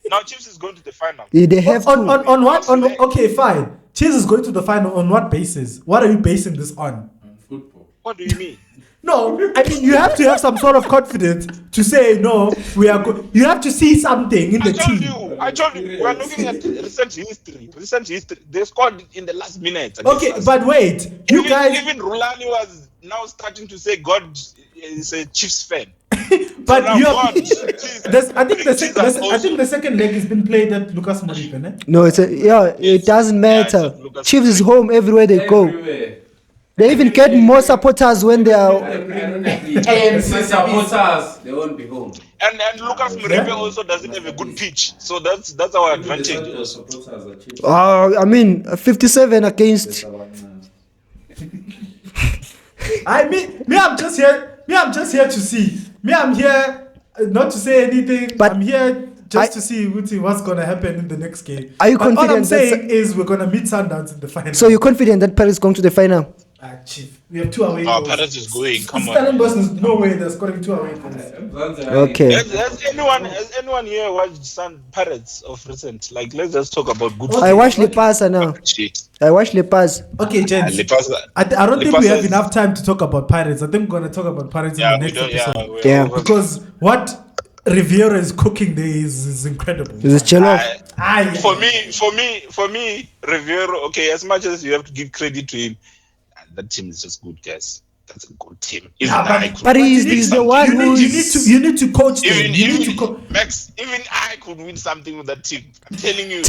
Speaker 2: Now Chiefs is going to the final.
Speaker 3: They have
Speaker 1: on what? Okay, fine. Chiefs is going to the final on what basis? What are you basing this on?
Speaker 5: Football.
Speaker 2: What do you mean?
Speaker 1: No, I mean you have to have some sort of confidence to say no. We are good. You have to see something in the team.
Speaker 2: I told you. We are looking at recent history. They scored in the last minute.
Speaker 1: Okay, but wait,
Speaker 2: even Rulani was now starting to say God is a Chiefs fan.
Speaker 1: But
Speaker 2: so
Speaker 1: I think the second leg has been played at Lucas Moripe, eh?
Speaker 3: No, it doesn't matter. Chiefs is home everywhere they go. They even get more supporters when they are.
Speaker 6: supporters. They won't be home.
Speaker 2: And Lucas Moripe also doesn't have a good pitch, so that's our advantage. Also.
Speaker 3: I mean, 57 against.
Speaker 1: I'm just here to see. I'm here not to say anything. But I'm here to see what's going to happen in the next game.
Speaker 3: Are you confident?
Speaker 1: All I'm saying is we're going to meet Sundowns in the final.
Speaker 3: So you're confident that Paris is going to the final?
Speaker 1: Chief, we have 2 away goals.
Speaker 2: Paris is going. Come on.
Speaker 1: Stellenbosch is no way they're scoring 2 away goals.
Speaker 3: Okay.
Speaker 2: Has anyone here watched some Pirates of recent? Like, let's just talk about good.
Speaker 3: I watched Le Pasa now. I watched Le Pasa.
Speaker 1: Okay, gents. I don't think we have enough time to talk about Pirates. I think we're going to talk about Pirates in the next episode.
Speaker 3: Yeah.
Speaker 1: Because what Riveiro is cooking there is incredible.
Speaker 3: It's jollof.
Speaker 2: For me, Riveiro. Okay, as much as you have to give credit to him, that team is just good, guys. That's a good team.
Speaker 3: But he's the one who
Speaker 1: you need to coach them.
Speaker 2: Max, even I could win something with that team. I'm telling you.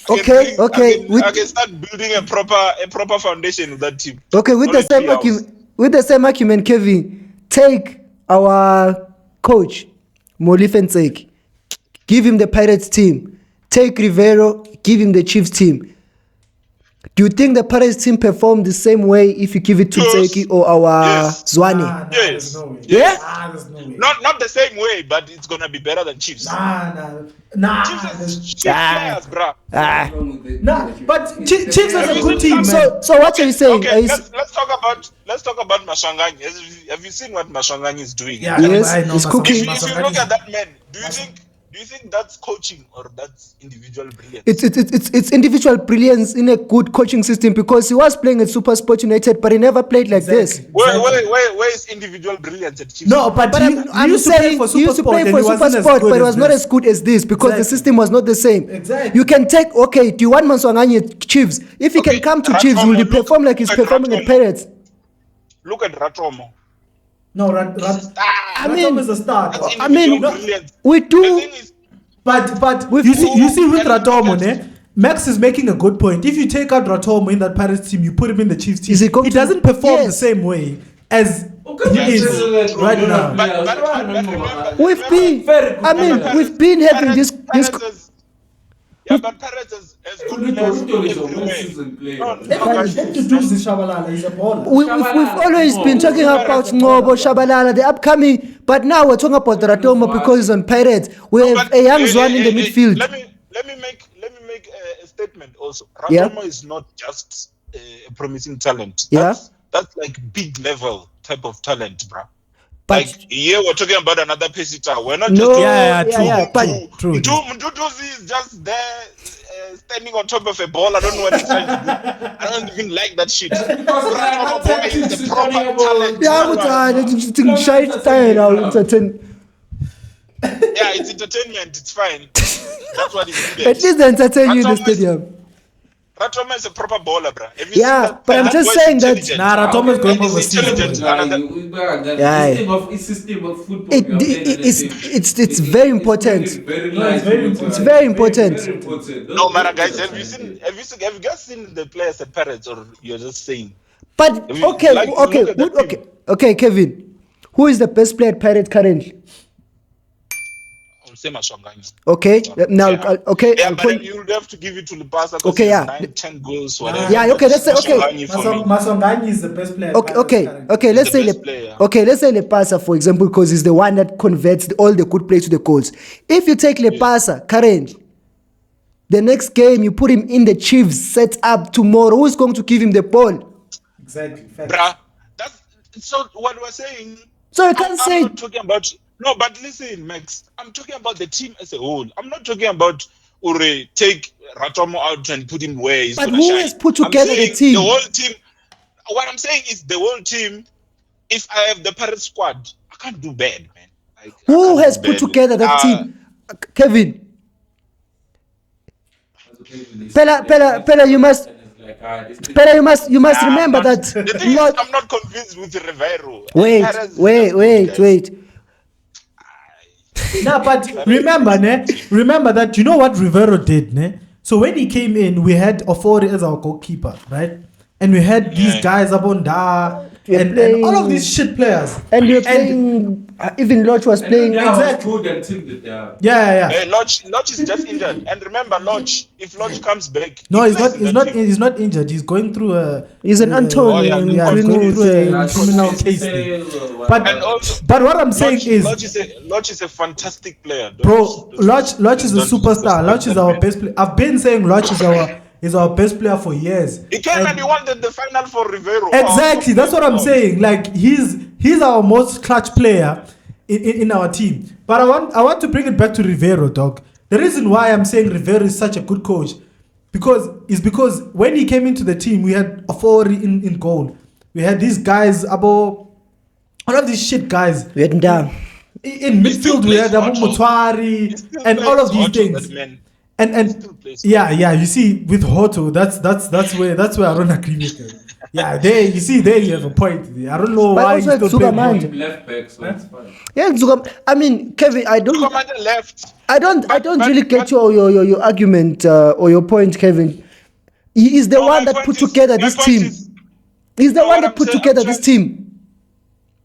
Speaker 3: Okay.
Speaker 2: I can start building a proper foundation with that team.
Speaker 3: Okay, with the same argument, Kevin, take our coach, Ntseki, give him the Pirates team. Take Riveiro, give him the Chiefs team. Do you think the Pirates team perform the same way if you give it to Ntseki or our Zwane?
Speaker 2: Yes.
Speaker 1: No way.
Speaker 3: Yeah?
Speaker 1: There's no way.
Speaker 2: Not the same way, but it's gonna be better than Chiefs. Chiefs players, bro.
Speaker 1: But Chiefs is a good team.
Speaker 3: So what are you saying?
Speaker 2: Okay, let's talk about Mashangani. Have you seen what Mashangani is doing?
Speaker 1: Yeah,
Speaker 3: yes,
Speaker 1: I know
Speaker 3: he's cooking.
Speaker 2: If you look at that man, do you think that's coaching or that's individual brilliance?
Speaker 3: It's individual brilliance in a good coaching system because he was playing at Super Sport United, but he never played like this.
Speaker 2: Where is individual brilliance at Chiefs?
Speaker 1: No, but
Speaker 3: I'm saying he used to play for Super Sport, but it was not as good as this because the system was not the same.
Speaker 1: Exactly.
Speaker 3: You can take, do you want Mswanganye at Chiefs? If he can come to Chiefs, will he perform like he's performing at Pirates?
Speaker 2: Look at Ratromo.
Speaker 1: No, Ratom is a start.
Speaker 3: We do.
Speaker 1: But you see with Ratom, Max is making a good point. If you take out Ratom in that Pirates team, you put him in the Chiefs team, he doesn't perform the same way as he is right now.
Speaker 3: We've been having this.
Speaker 2: Yeah, but Pirates has good players
Speaker 5: Ruto is a
Speaker 2: everywhere.
Speaker 5: one-season player.
Speaker 2: No,
Speaker 1: But
Speaker 2: guys,
Speaker 1: to do this Shabalala, he's a baller.
Speaker 3: We've always been talking about Ngobo, Shabalala, the upcoming, but now we're talking about Ratomo because he's on Pirates. We have
Speaker 2: but,
Speaker 3: a young Zwan in the midfield.
Speaker 2: Let me make a statement also.
Speaker 3: Yeah.
Speaker 2: Ratomo is not just a promising talent.
Speaker 3: Yeah.
Speaker 2: That's like big level type of talent, bruh.
Speaker 3: But
Speaker 2: Like here we're talking about another Pesita. We're not
Speaker 3: no,
Speaker 2: just
Speaker 1: Yeah, true.
Speaker 2: Mduduzi is just there standing on top of a ball. I don't know what he's trying to do. I don't even like that shit. Ratomo boy is the proper talent. Yeah, it's entertainment. It's fine. That's what it's needed.
Speaker 3: at least they entertain you in the
Speaker 2: Ratomo is-
Speaker 3: stadium.
Speaker 2: Ratomo is a proper baller, bruh. Have you
Speaker 3: Yeah,
Speaker 2: seen that?
Speaker 3: but I'm
Speaker 2: That
Speaker 3: just
Speaker 2: boy is
Speaker 3: saying that-
Speaker 2: intelligent.
Speaker 1: Nah, Ratomo is going
Speaker 2: And he's
Speaker 1: overseas.
Speaker 2: intelligent.
Speaker 5: System of football.
Speaker 3: It's very important. It's very important.
Speaker 2: No, man, guys, have you guys seen the players at Pirates, or you're just saying?
Speaker 3: But
Speaker 2: If you
Speaker 3: okay,
Speaker 2: like,
Speaker 3: okay,
Speaker 2: look at that
Speaker 3: okay, okay, Kevin. Who is the best player at Pirates currently?
Speaker 2: I'll say Maswanganyi.
Speaker 3: Okay, now
Speaker 2: Yeah.
Speaker 3: okay,
Speaker 2: Yeah,
Speaker 3: I'll
Speaker 2: but
Speaker 3: call-
Speaker 2: then you'll have to give it to Lipasa.
Speaker 3: Okay, yeah.
Speaker 2: 9-10 goals, whatever.
Speaker 3: Yeah, okay, let's say- okay.
Speaker 2: Maswanganyi for me.
Speaker 1: Masongani is the best player.
Speaker 3: Okay, let's
Speaker 2: the
Speaker 3: say
Speaker 2: best player.
Speaker 3: let's say Lepasa, for example, because he's the one that converts all the good plays to the goals. If you take Lepasa currently, the next game you put him in the Chiefs set up tomorrow, who's going to give him the ball?
Speaker 1: Exactly.
Speaker 2: Bruh, that's so what we're saying.
Speaker 3: So you can't say-
Speaker 2: I'm not talking about. No, but listen, Max. I'm talking about the team as a whole. I'm not talking about Ure take Ratomo out and put him where he's
Speaker 3: But
Speaker 2: gonna
Speaker 3: who
Speaker 2: shine.
Speaker 3: has put
Speaker 2: I'm
Speaker 3: together the
Speaker 2: saying
Speaker 3: team?
Speaker 2: The whole team. What I'm saying is the whole team. If I have the Pirates squad, I can't do bad, man. Like, I
Speaker 3: Who
Speaker 2: can't
Speaker 3: has
Speaker 2: do
Speaker 3: put
Speaker 2: bad.
Speaker 3: together that team? Kevin. Pella, you must remember that.
Speaker 2: The thing is, I'm not convinced with Riveiro. Pirates is just
Speaker 3: Wait.
Speaker 1: No, but remember that you know what Riveiro did, ne? So when he came in, we had Ofori as our goalkeeper, right? And we had these guys Abonda and all of these shit players.
Speaker 3: And you're playing. Even Lodge was playing.
Speaker 1: Yeah.
Speaker 2: Hey, Lodge is just injured. And remember, Lodge, if Lodge comes back,
Speaker 1: No,
Speaker 2: he
Speaker 1: he's
Speaker 2: plays
Speaker 1: not.
Speaker 2: in that team.
Speaker 1: He's not injured. He's going through a.
Speaker 3: He's an Antonio.
Speaker 1: Yeah, he's going through a criminal case. Thing. But what I'm saying is,
Speaker 2: Lodge is a fantastic player.
Speaker 1: Lodge is a superstar. Lodge is our best player. I've been saying Lodge is our best player for years.
Speaker 2: He came and he wanted the final for Riveiro.
Speaker 1: Exactly, that's what I'm saying. Like he's our most clutch player in our team. But I want to bring it back to Riveiro, dog. The reason why I'm saying Riveiro is such a good coach because when he came into the team, we had Ofori in goal. We had these guys all of these shit guys.
Speaker 3: We had Ndam.
Speaker 1: In midfield, we had Abu Mutwari and all of these things. And yeah, you see, with Hoto, that's where I don't agree with him. Yeah, there you have a point. I don't know
Speaker 3: But
Speaker 1: why
Speaker 3: also
Speaker 1: you still play
Speaker 3: Zugamand.
Speaker 1: Hoto.
Speaker 5: Left back, so it's fine.
Speaker 3: Yeah, I mean, Kevin, I don't really get your argument or your point, Kevin. He is the one that put together this team. He's the one that put together this team.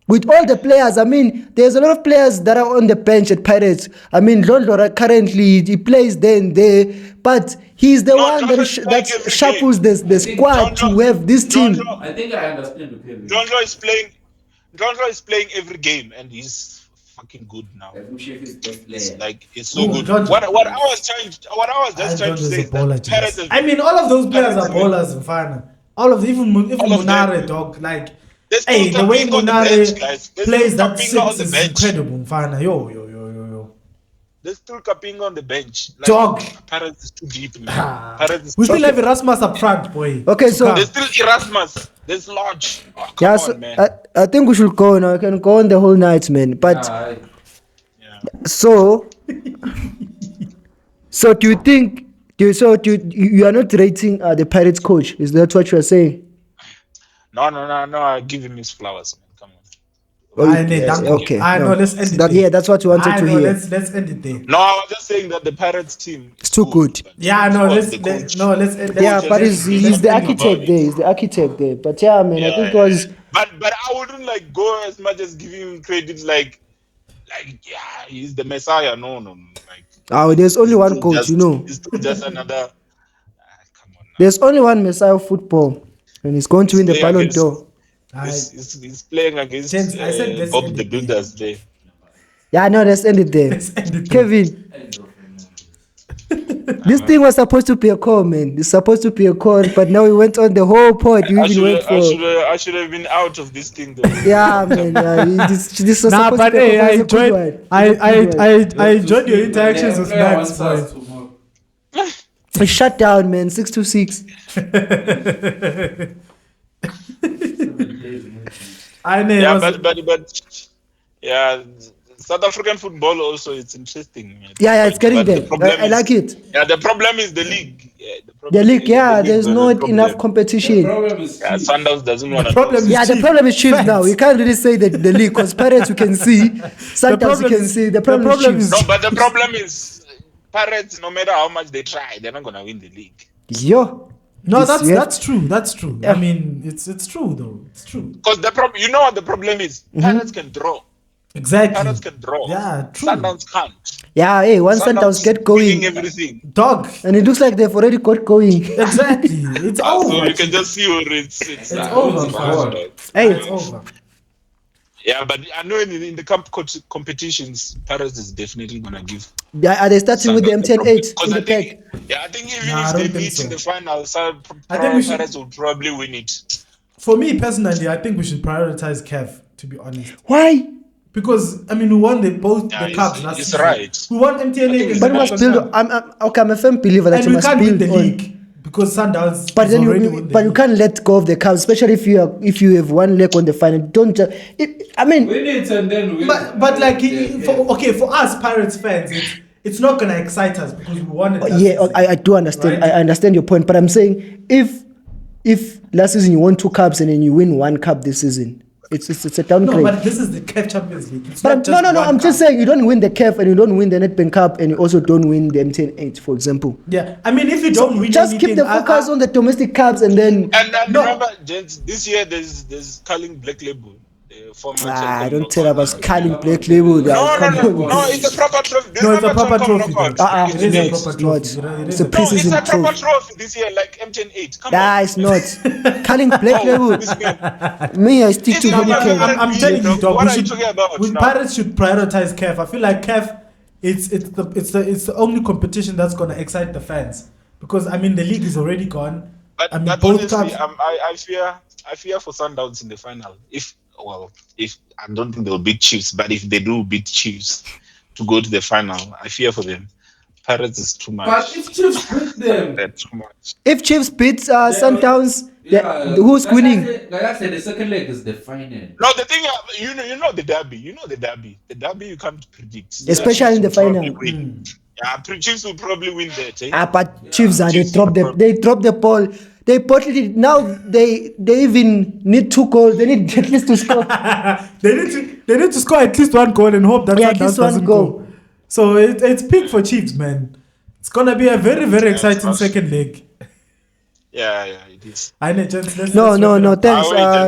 Speaker 3: With all the players, I mean, there's a lot of players that are on the bench at Pirates. I mean, Londora currently, he plays there and there, but he's the one that shuffles the squad to have this team.
Speaker 5: I think I understand.
Speaker 2: Dronjo is playing every game, and he's fucking good now.
Speaker 6: Mshefi's best player.
Speaker 2: It's like it's so good.
Speaker 1: Dronjo-
Speaker 2: What I was just trying to say is that Pirates
Speaker 1: I mean, all of those players are ballers in Fana. All of them, even
Speaker 2: All of
Speaker 1: Munare,
Speaker 2: them.
Speaker 1: dog. Like,
Speaker 2: There's
Speaker 1: hey,
Speaker 2: still
Speaker 1: the way
Speaker 2: Kapinga on the bench,
Speaker 1: Munare
Speaker 2: guys. There's
Speaker 1: plays
Speaker 2: still
Speaker 1: that
Speaker 2: Kapinga on
Speaker 1: six
Speaker 2: the
Speaker 1: is
Speaker 2: bench.
Speaker 1: incredible in Fana. Yo.
Speaker 2: There's still Kapinga on the bench. Like,
Speaker 1: Dog.
Speaker 2: Pirates is too deep, man. Pirates is
Speaker 1: We
Speaker 2: too
Speaker 1: still
Speaker 2: deep.
Speaker 1: have Erasmus up front, boy.
Speaker 3: Okay, so
Speaker 2: There's still Erasmus. There's Lodge. Oh, come
Speaker 3: yeah,
Speaker 2: on,
Speaker 3: so
Speaker 2: man.
Speaker 3: I think we should go now. I can go on the whole night, man. But so do you think? You are not rating the Pirates coach? Is that what you are saying?
Speaker 2: No. I give him his flowers, man. Come on.
Speaker 3: Okay.
Speaker 1: I know.
Speaker 3: No.
Speaker 1: Let's end it.
Speaker 3: That,
Speaker 1: there.
Speaker 3: yeah, that's what you wanted
Speaker 1: I
Speaker 3: to
Speaker 1: know.
Speaker 3: hear.
Speaker 1: Let's end it there.
Speaker 2: No, I was just saying that the Pirates team.
Speaker 3: It's too good.
Speaker 1: Yeah, no.
Speaker 2: Let's
Speaker 1: Let's end.
Speaker 3: Yeah, but
Speaker 2: just
Speaker 3: he's the
Speaker 2: think
Speaker 3: architect
Speaker 2: about
Speaker 3: there. He's the architect there. But yeah, man, I think it was.
Speaker 2: But I wouldn't like go as much as give him credit like yeah, he's the messiah. No. Like
Speaker 3: Oh, there's only one coach, you know.
Speaker 2: It's still just another. Come on now.
Speaker 3: There's only one Messiah of football, and he's going to win the
Speaker 2: He's
Speaker 3: Ballon
Speaker 2: playing
Speaker 3: d'Or.
Speaker 2: He's playing against
Speaker 1: Gents, I said let's
Speaker 2: Bob
Speaker 1: end
Speaker 2: the
Speaker 1: it there.
Speaker 2: Builders there.
Speaker 3: Yeah, no, let's end it there.
Speaker 1: Let's end it there.
Speaker 3: Kevin, this thing was supposed to be a call, man. It's supposed to be a call, but now we went on the whole pod. You even went for.
Speaker 2: I should have been out of this thing though.
Speaker 3: Yeah, man. Yeah, this was
Speaker 1: Nah,
Speaker 3: supposed
Speaker 1: but
Speaker 3: to be a
Speaker 1: hey,
Speaker 3: call.
Speaker 1: I
Speaker 3: It's a good
Speaker 1: enjoyed,
Speaker 3: one.
Speaker 1: I enjoyed your interactions with Max, boy.
Speaker 3: Shut down, man. 626.
Speaker 1: I know.
Speaker 2: Yeah, but yeah, South African football also it's interesting.
Speaker 3: Yeah, it's getting
Speaker 2: But
Speaker 3: there.
Speaker 2: the problem
Speaker 3: I like it.
Speaker 2: Yeah, the problem is the league. Yeah,
Speaker 3: The league, yeah, there's
Speaker 2: is
Speaker 3: not
Speaker 2: the
Speaker 3: enough
Speaker 2: problem.
Speaker 3: competition.
Speaker 2: Yeah, Sundowns doesn't want to.
Speaker 1: problem is
Speaker 3: Yeah, the
Speaker 1: Chiefs.
Speaker 3: problem is Chiefs
Speaker 1: Facts.
Speaker 3: now. You can't really say that the league, because Pirates you can see, Sundowns you
Speaker 1: problem
Speaker 3: can
Speaker 1: is-
Speaker 3: see. The
Speaker 1: the
Speaker 3: problem,
Speaker 1: problem
Speaker 3: is
Speaker 1: is-
Speaker 3: Chiefs.
Speaker 2: No, but the problem is Pirates. No matter how much they try, they're not gonna win the league.
Speaker 3: Yo.
Speaker 1: No,
Speaker 3: This-
Speaker 1: that's
Speaker 3: yeah.
Speaker 1: that's true. That's true.
Speaker 3: Yeah.
Speaker 1: I mean, it's true though. It's true.
Speaker 2: Because the problem, you know what the problem is? Pirates can draw.
Speaker 1: Exactly.
Speaker 2: Pirates can draw.
Speaker 1: Yeah, true.
Speaker 2: Sundowns can't.
Speaker 3: Yeah, hey, once Sundowns get
Speaker 2: winning
Speaker 3: going,
Speaker 2: everything.
Speaker 1: Dog.
Speaker 3: and it looks like they've already got going.
Speaker 1: Exactly. It's
Speaker 2: So
Speaker 1: over.
Speaker 2: you can just see where it's
Speaker 1: over,
Speaker 2: it's
Speaker 1: fam.
Speaker 3: Hey,
Speaker 1: It's over.
Speaker 2: Yeah, but I know in the competitions, Pirates is definitely gonna give.
Speaker 3: are they starting with the M10-8
Speaker 2: Because
Speaker 3: in
Speaker 2: I
Speaker 3: the pack?
Speaker 2: think, yeah, I think even
Speaker 1: Nah, I
Speaker 2: if
Speaker 1: don't
Speaker 2: they
Speaker 1: think
Speaker 2: meet
Speaker 1: so.
Speaker 2: in the final,
Speaker 1: I think we should-
Speaker 2: Pirates will probably win it.
Speaker 1: For me personally, I think we should prioritize Kev. To be honest,
Speaker 3: Why?
Speaker 1: because I mean, we won both
Speaker 2: Yeah,
Speaker 1: the cups
Speaker 2: it's
Speaker 1: last
Speaker 2: it's
Speaker 1: season.
Speaker 2: right.
Speaker 1: We won MTN and
Speaker 3: But we must build. I'm a firm believer that
Speaker 1: and
Speaker 3: you
Speaker 1: we
Speaker 3: must
Speaker 1: can't
Speaker 3: build
Speaker 1: win the
Speaker 3: on.
Speaker 1: league because Sundowns.
Speaker 3: But
Speaker 1: is
Speaker 3: then
Speaker 1: already
Speaker 3: you,
Speaker 1: won the
Speaker 3: but you
Speaker 1: league.
Speaker 3: can't let go of the cup, especially if you have one leg on the final. Don't just. I mean,
Speaker 5: Win it and then win.
Speaker 1: But like for us Pirates fans, it's not gonna excite us because we won it. last
Speaker 3: yeah,
Speaker 1: season.
Speaker 3: I do understand.
Speaker 1: Right?
Speaker 3: I understand your point, but I'm saying if last season you won 2 cups and then you win 1 cup this season, it's a downgrade.
Speaker 1: No, but this is the CAF Champions League. It's
Speaker 3: But
Speaker 1: not just
Speaker 3: no.
Speaker 1: one
Speaker 3: I'm just
Speaker 1: cup.
Speaker 3: saying you don't win the CAF and you don't win the Nedbank Cup and you also don't win the MTN-8, for example.
Speaker 1: Yeah, I mean, if you don't win
Speaker 3: Just
Speaker 1: anything,
Speaker 3: keep the focus on the domestic cups and then.
Speaker 2: And
Speaker 1: No.
Speaker 2: remember, gents, this year there's Carling Black Label, the former champion
Speaker 3: Don't tell
Speaker 2: knockout.
Speaker 3: about Carling Black Label.
Speaker 2: No, it's a proper trophy. This
Speaker 1: No, it's a
Speaker 2: remember
Speaker 1: proper
Speaker 2: Telkom
Speaker 1: trophy.
Speaker 2: knockout?
Speaker 1: though.
Speaker 3: It
Speaker 1: It is
Speaker 3: is
Speaker 1: a
Speaker 3: not.
Speaker 1: proper
Speaker 3: It's
Speaker 1: trophy.
Speaker 3: not.
Speaker 1: It
Speaker 3: It's
Speaker 1: is
Speaker 3: a
Speaker 1: a
Speaker 2: No, it's
Speaker 3: preseason
Speaker 2: a proper
Speaker 3: trophy.
Speaker 2: trophy this year, like MTN8. Come
Speaker 3: Nah,
Speaker 2: on.
Speaker 3: it's not. Carling Black
Speaker 2: Oh,
Speaker 3: Label.
Speaker 2: this man.
Speaker 3: Me, I stick to
Speaker 2: It's not
Speaker 3: Hurricane.
Speaker 2: like-
Speaker 1: I'm telling you, dog.
Speaker 2: What
Speaker 1: We
Speaker 2: are you
Speaker 1: should,
Speaker 2: talking about
Speaker 1: we
Speaker 2: now?
Speaker 1: Pirates should prioritize CAF. I feel like CAF, it's the only competition that's gonna excite the fans because I mean the league is already gone.
Speaker 2: But,
Speaker 1: I mean
Speaker 2: but
Speaker 1: both
Speaker 2: honestly,
Speaker 1: cups.
Speaker 2: I fear for Sundowns in the final. If I don't think they'll beat Chiefs, but if they do beat Chiefs to go to the final, I fear for them. Pirates is too much.
Speaker 5: But if Chiefs beat them,
Speaker 2: They're too much.
Speaker 3: If Chiefs beats Sundowns, who's
Speaker 5: like
Speaker 3: winning?
Speaker 5: Like I said, the second leg is the final.
Speaker 2: No, the thing, you know the derby. You know the derby. The derby you can't predict.
Speaker 3: Especially in the
Speaker 2: Chiefs will probably
Speaker 3: final.
Speaker 2: win. Yeah, Chiefs will probably win that. Eh?
Speaker 3: But Chiefs they
Speaker 2: Chiefs
Speaker 3: drop the ball. They bottled now. They even need 2 goals. They need at least to score.
Speaker 1: They need to score at least 1 goal and hope that
Speaker 3: Yeah, at
Speaker 1: Sundowns
Speaker 3: least 1
Speaker 1: doesn't
Speaker 3: goal.
Speaker 1: go. So it's peak for Chiefs, man. It's gonna be a very very exciting
Speaker 2: it's
Speaker 1: second leg.
Speaker 2: Yeah, it is.
Speaker 1: I know, gents, let's
Speaker 3: No.
Speaker 1: wrap it up.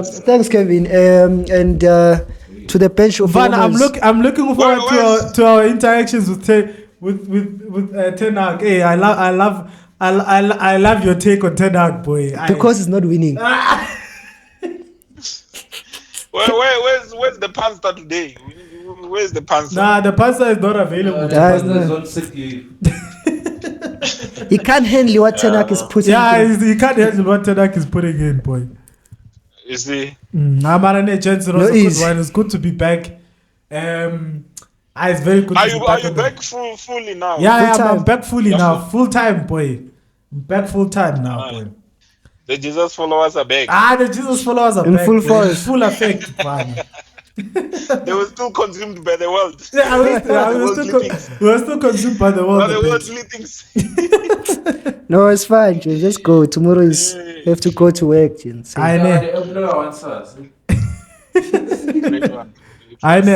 Speaker 3: Thanks, thanks, Kevin. And to the bench of
Speaker 1: Van, I'm looking forward
Speaker 2: where's-
Speaker 1: to our interactions with Ten Hag. Hey, I love your take on Ten Hag, boy.
Speaker 3: because he's not winning.
Speaker 2: Where's the pasta today? Where's the pasta?
Speaker 1: Nah, the pasta is not available.
Speaker 5: The
Speaker 3: Guys,
Speaker 5: Panthers
Speaker 3: no.
Speaker 5: on sick leave.
Speaker 3: He can't handle what Ten Hag is putting.
Speaker 1: Yeah,
Speaker 3: in.
Speaker 1: he can't handle what Ten Hag is putting in, boy.
Speaker 2: You see?
Speaker 1: Marane, gents, it was
Speaker 3: No
Speaker 1: a good
Speaker 3: ease.
Speaker 1: one. It's good to be back. It's very good
Speaker 2: Are
Speaker 1: to be
Speaker 2: you
Speaker 1: back. on the-
Speaker 2: back fully now?
Speaker 1: Yeah,
Speaker 3: Full
Speaker 1: I'm
Speaker 3: time.
Speaker 1: back fully
Speaker 2: Yeah,
Speaker 1: now.
Speaker 2: full-
Speaker 1: Full time, boy. I'm back full time now, boy.
Speaker 2: The Jesus followers are back.
Speaker 1: The Jesus followers are
Speaker 3: In
Speaker 1: back.
Speaker 3: full
Speaker 1: boy.
Speaker 3: force.
Speaker 1: Full effect, man.
Speaker 2: They were still consumed by the world.
Speaker 1: Yeah, we were still consumed by the world.
Speaker 2: By the
Speaker 1: a bit.
Speaker 2: worldly things.
Speaker 3: No, it's fine. Just go. Tomorrow is have to go to work. Jens.
Speaker 1: I
Speaker 5: Yeah,
Speaker 1: know.
Speaker 5: the Emperor wants us.
Speaker 2: Great one.
Speaker 1: I know.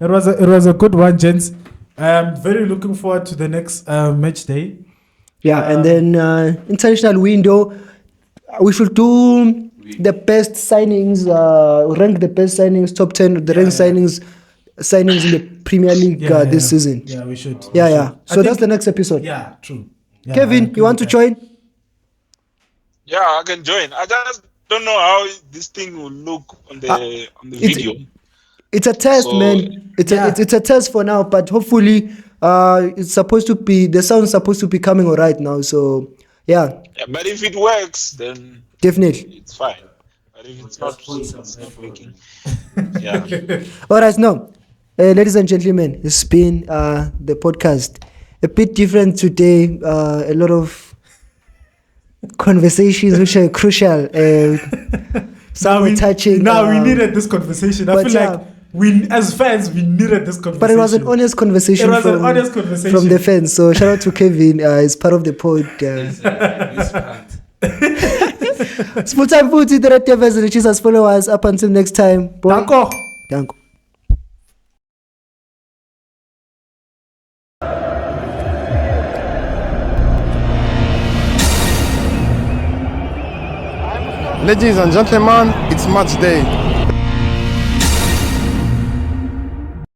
Speaker 1: It was a good one, gents. Very looking forward to the next match day.
Speaker 3: Yeah, and then international window, we should do the best signings, rank the best signings, top 10 the ranked signings signings in the Premier League this season.
Speaker 1: Yeah, we should.
Speaker 3: Yeah.
Speaker 1: I
Speaker 3: So that's
Speaker 1: think-
Speaker 3: the next episode.
Speaker 1: Yeah, true. Yeah, I
Speaker 3: Kevin,
Speaker 1: agree
Speaker 3: you want to
Speaker 1: with that.
Speaker 3: join?
Speaker 2: Yeah, I can join. I just don't know how this thing will look on the
Speaker 3: it's-
Speaker 2: video.
Speaker 3: It's a test,
Speaker 2: So,
Speaker 3: man. It's
Speaker 1: yeah.
Speaker 3: it's a test for now, but hopefully, it's supposed to be the sound's supposed to be coming all right now. So yeah,
Speaker 2: Yeah, but if it works, then
Speaker 3: definitely.
Speaker 2: it's fine. But if it's not working, yeah.
Speaker 3: All right, now, ladies and gentlemen, it's been the podcast a bit different today. A lot of conversations which are crucial. Some were touching.
Speaker 1: Now we needed this conversation. I
Speaker 3: but
Speaker 1: feel like we, as fans, we needed this conversation.
Speaker 3: But it was an honest conversation.
Speaker 1: It was an honest conversation.
Speaker 3: from the fans. So shout out to Kevin. He's part of the pod. Full time food with the Red Devils and Jesus followers. Up until next time. Boy.
Speaker 1: Danko.
Speaker 3: Danko.
Speaker 4: Ladies and gentlemen, it's match day.